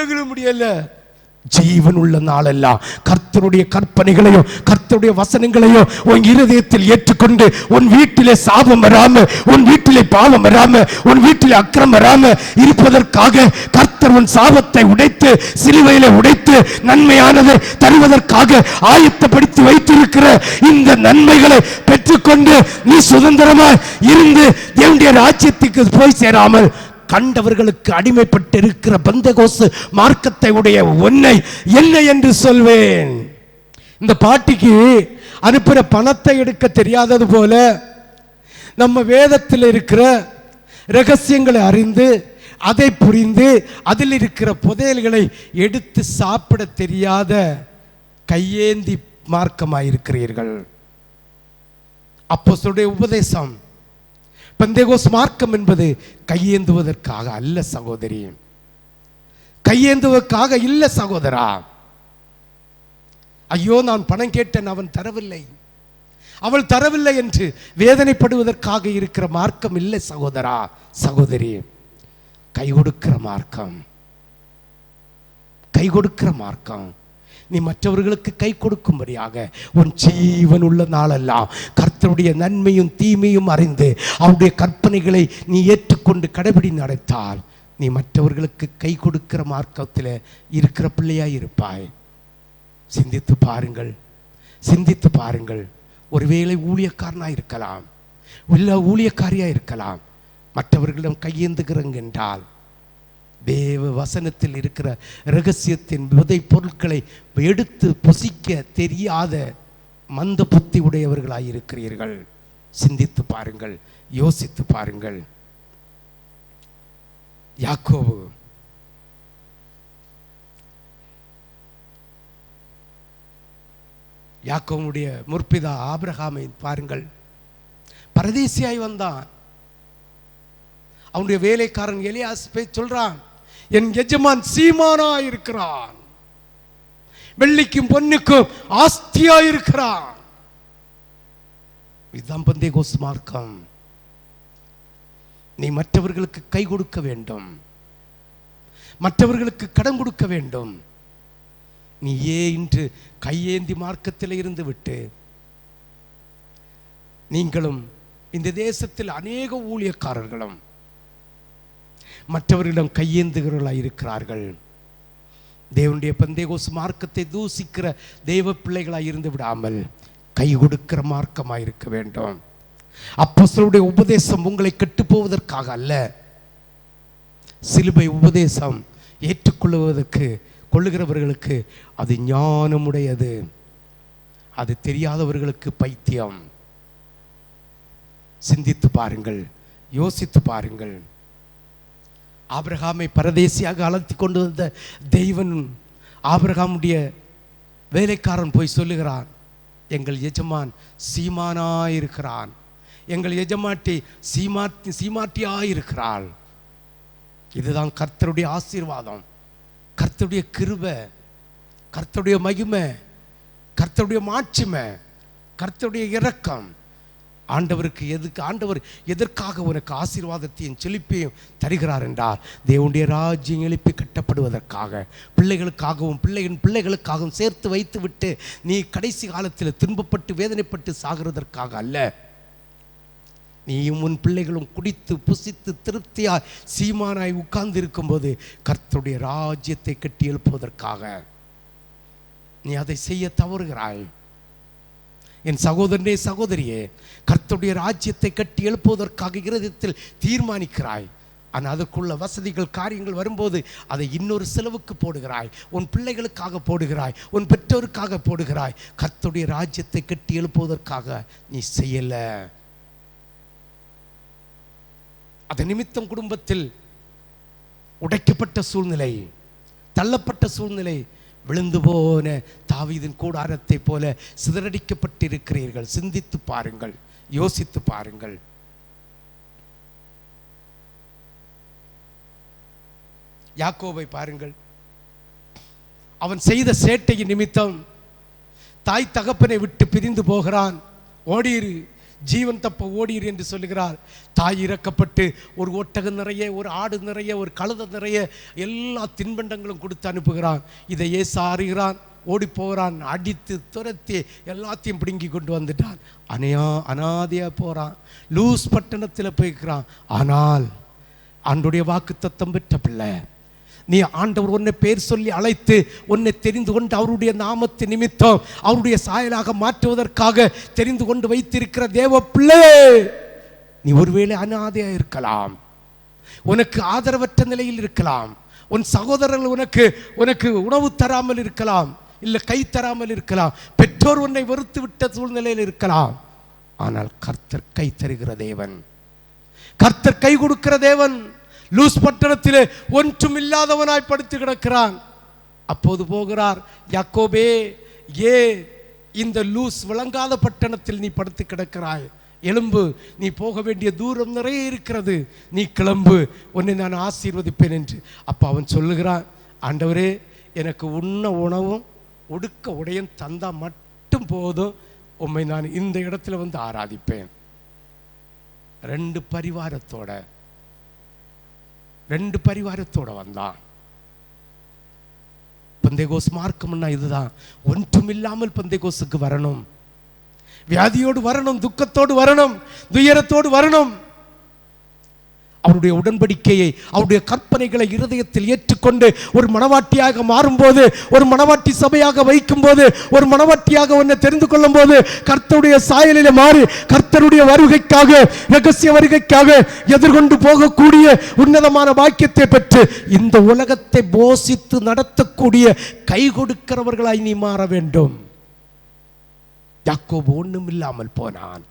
எங்களுக்கு முடியல. ஜீவன் உள்ள நாளெல்லாம் கர்த்தருடைய கற்பனைகளையும் கர்த்தருடைய வசனங்களையும் உன் இருதயத்தில் ஏற்றுக்கொண்டு உன் வீட்டிலே சாபம் வராம, உன் வீட்டிலே பாவம் வராம, உன் வீட்டிலே அக்கிரம் வராம இருப்பதற்காக கர்த்தர் உன் சாபத்தை உடைத்து சிலுவையிலே உடைத்து நன்மையானதை தருவதற்காக ஆயத்தப்படுத்தி வைத்திருக்கிற இந்த நன்மைகளை பெற்றுக்கொண்டு நீ சுதந்திரமாய் இருந்து தேவனுடைய ராஜ்யத்துக்கு போய் சேராமல் கண்டவர்களுக்கு அடிமைப்பட்டு இருக்கிற பெந்தேகோஸ்து மார்க்கத்தை உடைய உன்னை என்ன என்று சொல்வேன்? இந்த பாட்டிக்கு அனுப்புற பணத்தை எடுக்க தெரியாதது போல நம்ம வேதத்தில் இருக்கிற ரகசியங்களை அறிந்து அதை புரிந்து அதில் இருக்கிற புதையல்களை எடுத்து சாப்பிட தெரியாத கையேந்தி மார்க்கமாயிருக்கிறீர்கள். அப்போஸ்தலருடைய உபதேசம் பெந்தேகோஸ் மார்க்கம் என்பது கையேந்துவதற்காக அல்ல சகோதரி, கையேந்துவதற்காக இல்ல சகோதரா. ஐயோ நான் பணம் கேட்டேன், அவன் தரவில்லை. அவள் தரவில்லை என்று வேதனைப்படுவதற்காக இருக்கிற மார்க்கம் இல்லை சகோதரா, சகோதரி. கை கொடுக்கிற மார்க்கம், கை கொடுக்கிற மார்க்கம். நீ மற்றவர்களுக்கு கை கொடுக்கும்படியாக உன் ஜீவன் உள்ள நாளெல்லாம் கர்த்தருடைய நன்மையும் தீமையும் அறிந்து அவருடைய கற்பனைகளை நீ ஏற்றுக்கொண்டு கடைபிடி நடத்தால் நீ மற்றவர்களுக்கு கை கொடுக்கிற மார்க்கத்தில் இருக்கிற பிள்ளையாய் இருப்பாய். சிந்தித்து பாருங்கள், சிந்தித்து பாருங்கள். ஒருவேளை ஊழியக்காரனாக இருக்கலாம், இல்லை ஊழியக்காரியாக இருக்கலாம். மற்றவர்களிடம் கையேந்துகிறங்க என்றால் தேவ வசனத்தில் இருக்கிற இரகசியத்தின் விதை பொருட்களை எடுத்து புசிக்க தெரியாத மந்த புத்தி உடையவர்களாயிருக்கிறீர்கள். சிந்தித்து பாருங்கள், யோசித்து பாருங்கள். யாக்கோபு யாக்கோபுடைய முற்பிதா ஆபிரகாமை பாருங்கள். பரதேசியாய் வந்தான். அவனுடைய வேலைக்காரன் எலியாஸ் போய் சொல்றான், என் எஜமான் சீமானா இருக்கிறான், வெள்ளிக்கும் பொன்னுக்கும் ஆஸ்தியா இருக்கிறான். இதுதான் பெந்தேகோஸ்து மார்க்கம். நீ மற்றவர்களுக்கு கை கொடுக்க வேண்டும், மற்றவர்களுக்கு கடன் கொடுக்க வேண்டும். நீ இன்று கையேந்தி மார்க்கத்தில் இருந்து விட்டு நீங்களும் இந்த தேசத்தில் அநேக ஊழியக்காரர்களும் மற்றவர்களிடம் கையேந்துகிறவர்களாக இருக்கிறார்கள். தேவனுடைய பெந்தேகோஸ்து மார்க்கத்தை தூசிக்கிற தேவ பிள்ளைகளாக இருந்து விடாமல் கை கொடுக்கிற மார்க்கமாக இருக்க வேண்டும். அப்போஸ்தலருடைய உபதேசம் உங்களை கெட்டு போவதற்காக அல்ல. சிலுவை உபதேசம் கொள்ளுகிறவர்களுக்கு அது ஞானமுடையது, அது தெரியாதவர்களுக்கு பைத்தியம். சிந்தித்து பாருங்கள், யோசித்து பாருங்கள். ஆபிரகாமை பரதேசியாக அழைத்து கொண்டு வந்த தெய்வன் ஆபிரகாமுடைய வேலைக்காரன் போய் சொல்லுகிறான், எங்கள் எஜமான் சீமானாயிருக்கிறான், எங்கள் எஜமாட்டி சீமாட்டியாயிருக்கிறாள். இதுதான் கர்த்தருடைய ஆசீர்வாதம், கர்த்தருடைய கிருபை, கர்த்தருடைய மகிமை, கர்த்தருடைய மாட்சிமை, கர்த்தருடைய இரக்கம். ஆண்டவர் எதற்காக உனக்கு ஆசீர்வாதத்தையும் செழிப்பையும் தருகிறார் என்றால் தேவனுடைய ராஜ்யம் எழுப்பி கட்டப்படுவதற்காக, பிள்ளைகளுக்காகவும் பிள்ளைகளுக்காகவும் சேர்த்து வைத்து விட்டு நீ கடைசி காலத்தில் துன்பப்பட்டு வேதனைப்பட்டு சாகிறதற்காக அல்ல. நீயும் உன் பிள்ளைகளும் குடித்து புசித்து திருப்தியாய் சீமானாய் உட்கார்ந்து இருக்கும்போது கர்த்தருடைய ராஜ்யத்தை கட்டி எழுப்புவதற்காக நீ அதை செய்ய தவறுகிறாய். என் சகோதரனே, சகோதரியே, கர்த்தருடைய ராஜ்யத்தை கட்டி எழுப்புவதற்காக இருதயத்தில் தீர்மானிக்கிறாய். ஆனால் அதற்குள்ள வசதிகள் காரியங்கள் வரும்போது அதை இன்னொரு செலவுக்கு போடுகிறாய், உன் பிள்ளைகளுக்காக போடுகிறாய், உன் பெற்றோருக்காக போடுகிறாய். கர்த்தருடைய ராஜ்யத்தை கட்டி எழுப்புவதற்காக நீ செய்யல. அதன் நிமித்தம் குடும்பத்தில் உடைக்கப்பட்ட சூழ்நிலை, தள்ளப்பட்ட சூழ்நிலை, விழுந்து போன தாவீதின் கூடாரத்தை போல சிதறடிக்கப்பட்டிருக்கிறீர்கள். சிந்தித்து பாருங்கள், யோசித்து பாருங்கள். யாக்கோபை பாருங்கள். அவன் செய்த சேட்டையின் நிமித்தம் தாய் தகப்பனை விட்டு பிரிந்து போகிறான். ஓடிரு, ஜீவன் தப்ப ஓடிரு என்று சொல்லுகிறார். தாய் இறக்கப்பட்டு ஒரு ஒட்டகம் நிறைய, ஒரு ஆடு நிறைய, ஒரு கழுதை நிறைய எல்லா தின்பண்டங்களும் கொடுத்து அனுப்புகிறான். இதை ஏசா அறிகிறான், ஓடி போகிறான், அடித்து துரத்தி எல்லாத்தையும் பிடுங்கி கொண்டு வந்துட்டான். அனாதையா போகிறான், லூஸ் பட்டணத்தில் போய்க்கிறான். ஆனால் ஆண்டவருடைய வாக்கு தத்தம் பெற்ற பிள்ளை, நீ ஆண்டவர் உன்னை பேர் சொல்லி அழைத்து உன்னை தெரிந்து கொண்டு அவருடைய நாமத்து நிமித்தம் அவருடைய சாயலாக மாற்றுவதற்காக தெரிந்து கொண்டு வைத்திருக்கிற தேவ பிள்ளை, நீ ஒருவேளை அனாதையா இருக்கலாம், உனக்கு ஆதரவற்ற நிலையில் இருக்கலாம், உன் சகோதரர்கள் உனக்கு உணவு தராமல் இருக்கலாம், இல்லை கை தராமல் இருக்கலாம், பெற்றோர் உன்னை வெறுத்து விட்ட சூழ்நிலையில் இருக்கலாம். ஆனால் கர்த்தர் கை தருகிற தேவன், கர்த்தர் கை கொடுக்கிற தேவன். லூஸ் பட்டணத்திலே ஒன்றும் இல்லாதவனாய் படுத்து கிடக்கிறான். அப்போது போகிறார், யாக்கோபே, ஏ இந்த லூஸ் விளங்காத பட்டணத்தில் நீ படுத்து கிடக்கிறாய், எலும்பு, நீ போக வேண்டிய தூரம் நிறைய இருக்கிறது, நீ கிளம்பு, உன்னை நான் ஆசீர்வதிப்பேன் என்று. அப்போ அவன் சொல்லுகிறான், ஆண்டவரே, எனக்கு உண்ண உணவும் உடுக்க உடையும் தந்தா மட்டும் போதும், உம்மை நான் இந்த இடத்துல வந்து ஆராதிப்பேன். 2 பரிவாரத்தோட வந்தான். பெந்தேகோஸ் மார்க்கம்னா இதுதான். ஒன்றுமில்லாமல் பெந்தேகோஸுக்கு வரணும், வியாதியோடு வரணும், துக்கத்தோடு வரணும், துயரத்தோடு வரணும். அவருடைய உடன்படிக்கையை, அவருடைய கற்பனைகளை இருதயத்தில் ஏற்றுக்கொண்டு ஒரு மனவாட்டியாக மாறும்போது, ஒரு மனவாட்டி சபையாக வைக்கும்போது, ஒரு மனவாட்டியாக உன்னை தெரிந்து கொள்ளும் போது, கர்த்தருடைய சாயலிலே மாறி கர்த்தருடைய வருகைக்காக, ரகசிய வருகைக்காக எதிர்கொண்டு போகக்கூடிய உன்னதமான பாக்கியத்தை பெற்று இந்த உலகத்தை போஷித்து நடத்தக்கூடிய கை கொடுக்கிறவர்களாய் நீ மாற வேண்டும். யாக்கோபு ஒண்ணும் இல்லாமல் போனான்.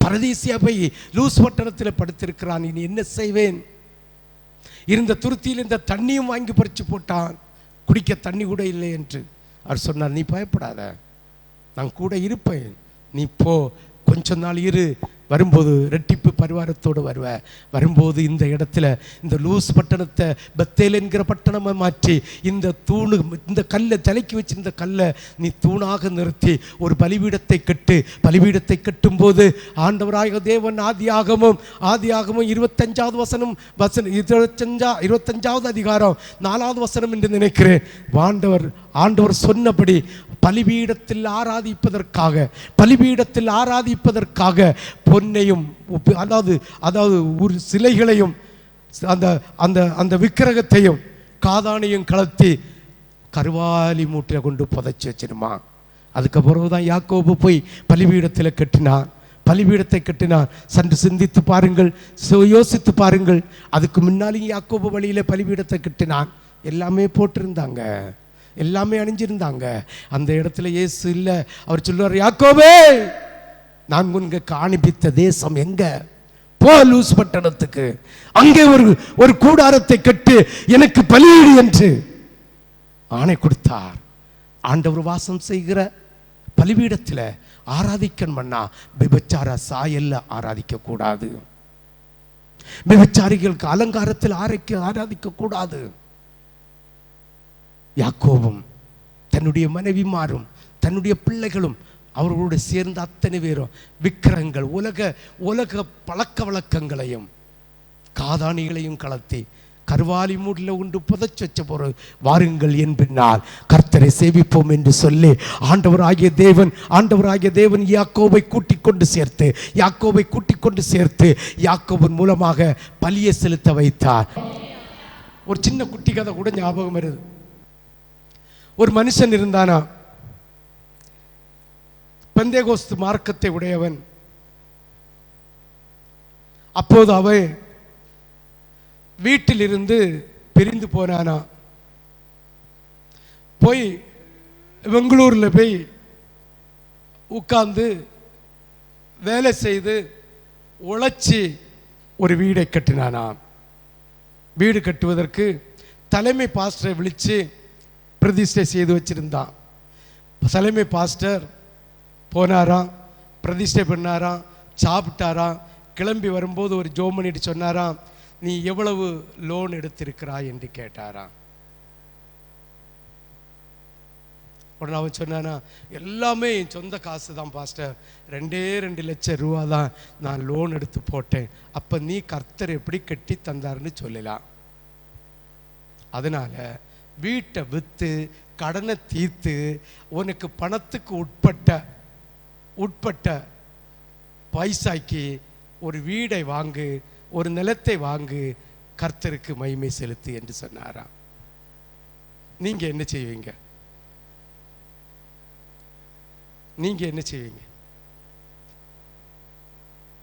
பரதேசியா போய் லூஸ் பட்டணத்தில் படுத்திருக்கிறான். இனி என்ன செய்வேன்? இருந்த துருத்தியில் இந்த தண்ணியும் வாங்கி பறிச்சு போட்டான். குடிக்க தண்ணி கூட இல்லை என்று அவர் சொன்னார். நீ பயப்படாத, நான் கூட இருப்பேன், நீ போ, கொஞ்ச நாள் இரு, வரும்போது ரெட்டிப்பு பரிவாரத்தோடு வருவ. வரும்போது இந்த இடத்துல இந்த லூஸ் பட்டணத்தை பெத்தேல் என்கிற பட்டணமை மாற்றி இந்த தூணு, இந்த கல்லை தலைக்கி வச்சிருந்த கல்லை நீ தூணாக நிறுத்தி ஒரு பலிபீடத்தை கட்டு. பலிபீடத்தை கட்டும்போது ஆண்டவராக தேவன் ஆதியாகமும் 25வது வசனம் 25வது அதிகாரம் 4வது வசனம் என்று நினைக்கிறேன். ஆண்டவர் சொன்னபடி பலிபீடத்தில் ஆராதிப்பதற்காக பொன்னையும் அதாவது ஒரு சிலைகளையும் அந்த விக்கிரகத்தையும் காதானையும் கலத்தி கருவாலி மூட்டில கொண்டு புதைச்சி வச்சிருமா. அதுக்கப்புறம் தான் யாக்கோபு போய் பலிபீடத்தில் கட்டினான். பலிபீடத்தை கட்டினான். சற்று சிந்தித்து பாருங்கள், யோசித்து பாருங்கள். அதுக்கு முன்னாலேயும் யாக்கோபு வழியில பலிபீடத்தை கட்டினான். எல்லாமே போட்டிருந்தாங்க, எல்லாமே அணிஞ்சிருந்தாங்க. அந்த இடத்துல இயேசு இல்லை. அவர் சொல்லுவார், யாக்கோபே, நான் உனக்கு காண்பித்த தேசம் எங்க? போ லூஸ் பட்டணத்துக்கு, அங்கே ஒரு கூடாரத்தை கட்டு, எனக்கு பலியிடு என்று ஆணை கொடுத்தார். ஆண்டவர் வாசம் செய்கிற பலிபீடத்தில் ஆராதிக்கணும்னா விபச்சார சாயல்ல ஆராதிக்க கூடாது. விபச்சாரிகளுக்கு அலங்காரத்தில் ஆராதிக்க கூடாது. யாக்கோபும் தன்னுடைய மனைவிமாரும் தன்னுடைய பிள்ளைகளும் அவர்களோடு சேர்ந்த அத்தனை பேரும் விக்கிரகங்கள், உலக பழக்க வழக்கங்களையும் காதாணிகளையும் கலத்தி கருவாலி மூடில் உண்டு புதைச்சு வச்ச பொருள். வாருங்கள் என் பின்னால் கர்த்தரை சேவிப்போம் என்று சொல்லி ஆண்டவராகிய தேவன் யாக்கோபை கூட்டிக் கொண்டு சேர்த்து யாக்கோபின் மூலமாக பலியை செலுத்த வைத்தார். ஒரு சின்ன குட்டி கதை கூட ஞாபகம் வருது. ஒரு மனுஷன் இருந்தானா, பெந்தேகோஸ்து மார்க்கத்தை உடையவன். அப்போது அவன் வீட்டிலிருந்து பிரிந்து போனானா. போய் பெங்களூர்ல போய் உட்கார்ந்து வேலை செய்து உழைச்சி ஒரு வீடை கட்டினானா. வீடு கட்டுவதற்கு தலைமை பாஸ்டரை விழிச்சு பிரதிஷ்டை செய்து வச்சிருந்தான். தலைமை பாஸ்டர் போனாராம், பிரதிஷ்டை பண்ணாராம், சாப்பிட்டாராம். கிளம்பி வரும்போது ஒரு ஜோமனிட்டு சொன்னாராம், நீ எவ்வளவு லோன் எடுத்திருக்கிறாய் என்று கேட்டாராம். உடனே அவன் சொன்னானா, எல்லாமே என் சொந்த காசு தான் பாஸ்டர், 2 லட்சம் ரூபா தான் நான் லோன் எடுத்து போட்டேன். அப்ப நீ கர்த்தர் எப்படி கட்டி தந்தாருன்னு சொல்லலாம். அதனால வீட்டை விற்று கடனை தீர்த்து உனக்கு பணத்துக்கு உட்பட்ட பைசாய்க்கு ஒரு வீடை வாங்கு, ஒரு நிலத்தை வாங்கு, கர்த்தருக்கு மகிமை செலுத்து என்று சொன்னாராம். நீங்க என்ன செய்வீங்க?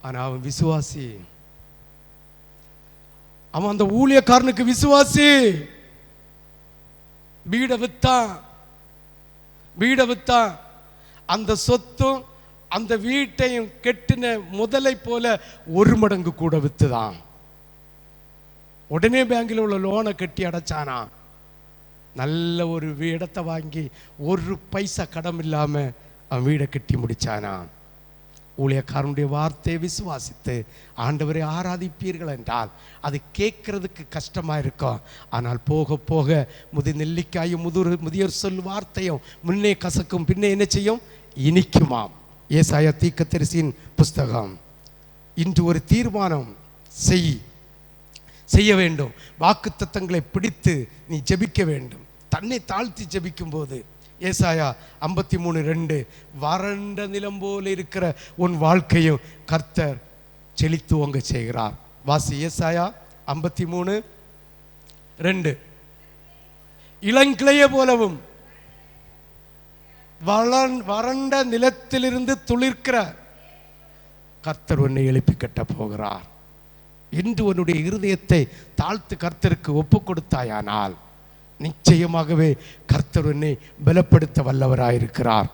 ஆனா அவன் விசுவாசி. அவன் அந்த ஊழியக்காரனுக்கு விசுவாசி. வீடை வித்தான். அந்த சொத்தும் அந்த வீட்டையும் கெட்டின முதலை போல 1 மடங்கு கூட வித்துதான். உடனே பேங்கில் உள்ள லோனை கட்டி அடைச்சானா. நல்ல ஒரு இடத்தை வாங்கி 1 பைசா கடன் இல்லாம அவன் வீடை கட்டி முடிச்சானா. ஊழியக்காரனுடைய வார்த்தையை விசுவாசித்து ஆண்டவரை ஆராதிப்பீர்கள் என்றால் அது கேட்கறதுக்கு கஷ்டமா இருக்கும். ஆனால் போக போக நெல்லிக்காயும் முதியோர் சொல் வார்த்தையும் முன்னே கசக்கும், பின்னே என்ன செய்யும்? இனிக்குமாம். ஏசாயா தீர்க்கதரிசியின் புஸ்தகம். இன்று ஒரு தீர்மானம் செய்ய வேண்டும். வாக்குத்தத்தங்களை பிடித்து நீ ஜெபிக்க வேண்டும். தன்னை தாழ்த்தி ஜெபிக்கும் போது ஏசாயா 53:2 வறண்ட நிலம் போல இருக்கிற உன் வாழ்க்கையும் கர்த்தர் செழித்துவங்க செய்கிறார். வாசி ஏசாயா 53:2. இளங்கிளைய போலவும் வறண்ட நிலத்திலிருந்து துளிர்க்கிற கர்த்தர் உன்னை எழுப்பி கட்ட போகிறார். இன்று உன்னுடைய இருதயத்தை தாழ்த்து கர்த்தருக்கு ஒப்பு கொடுத்தாயானால் நிச்சயமாகவே கர்த்தர் உன்னை பலப்படுத்த வல்லவராயிருக்கிறார்.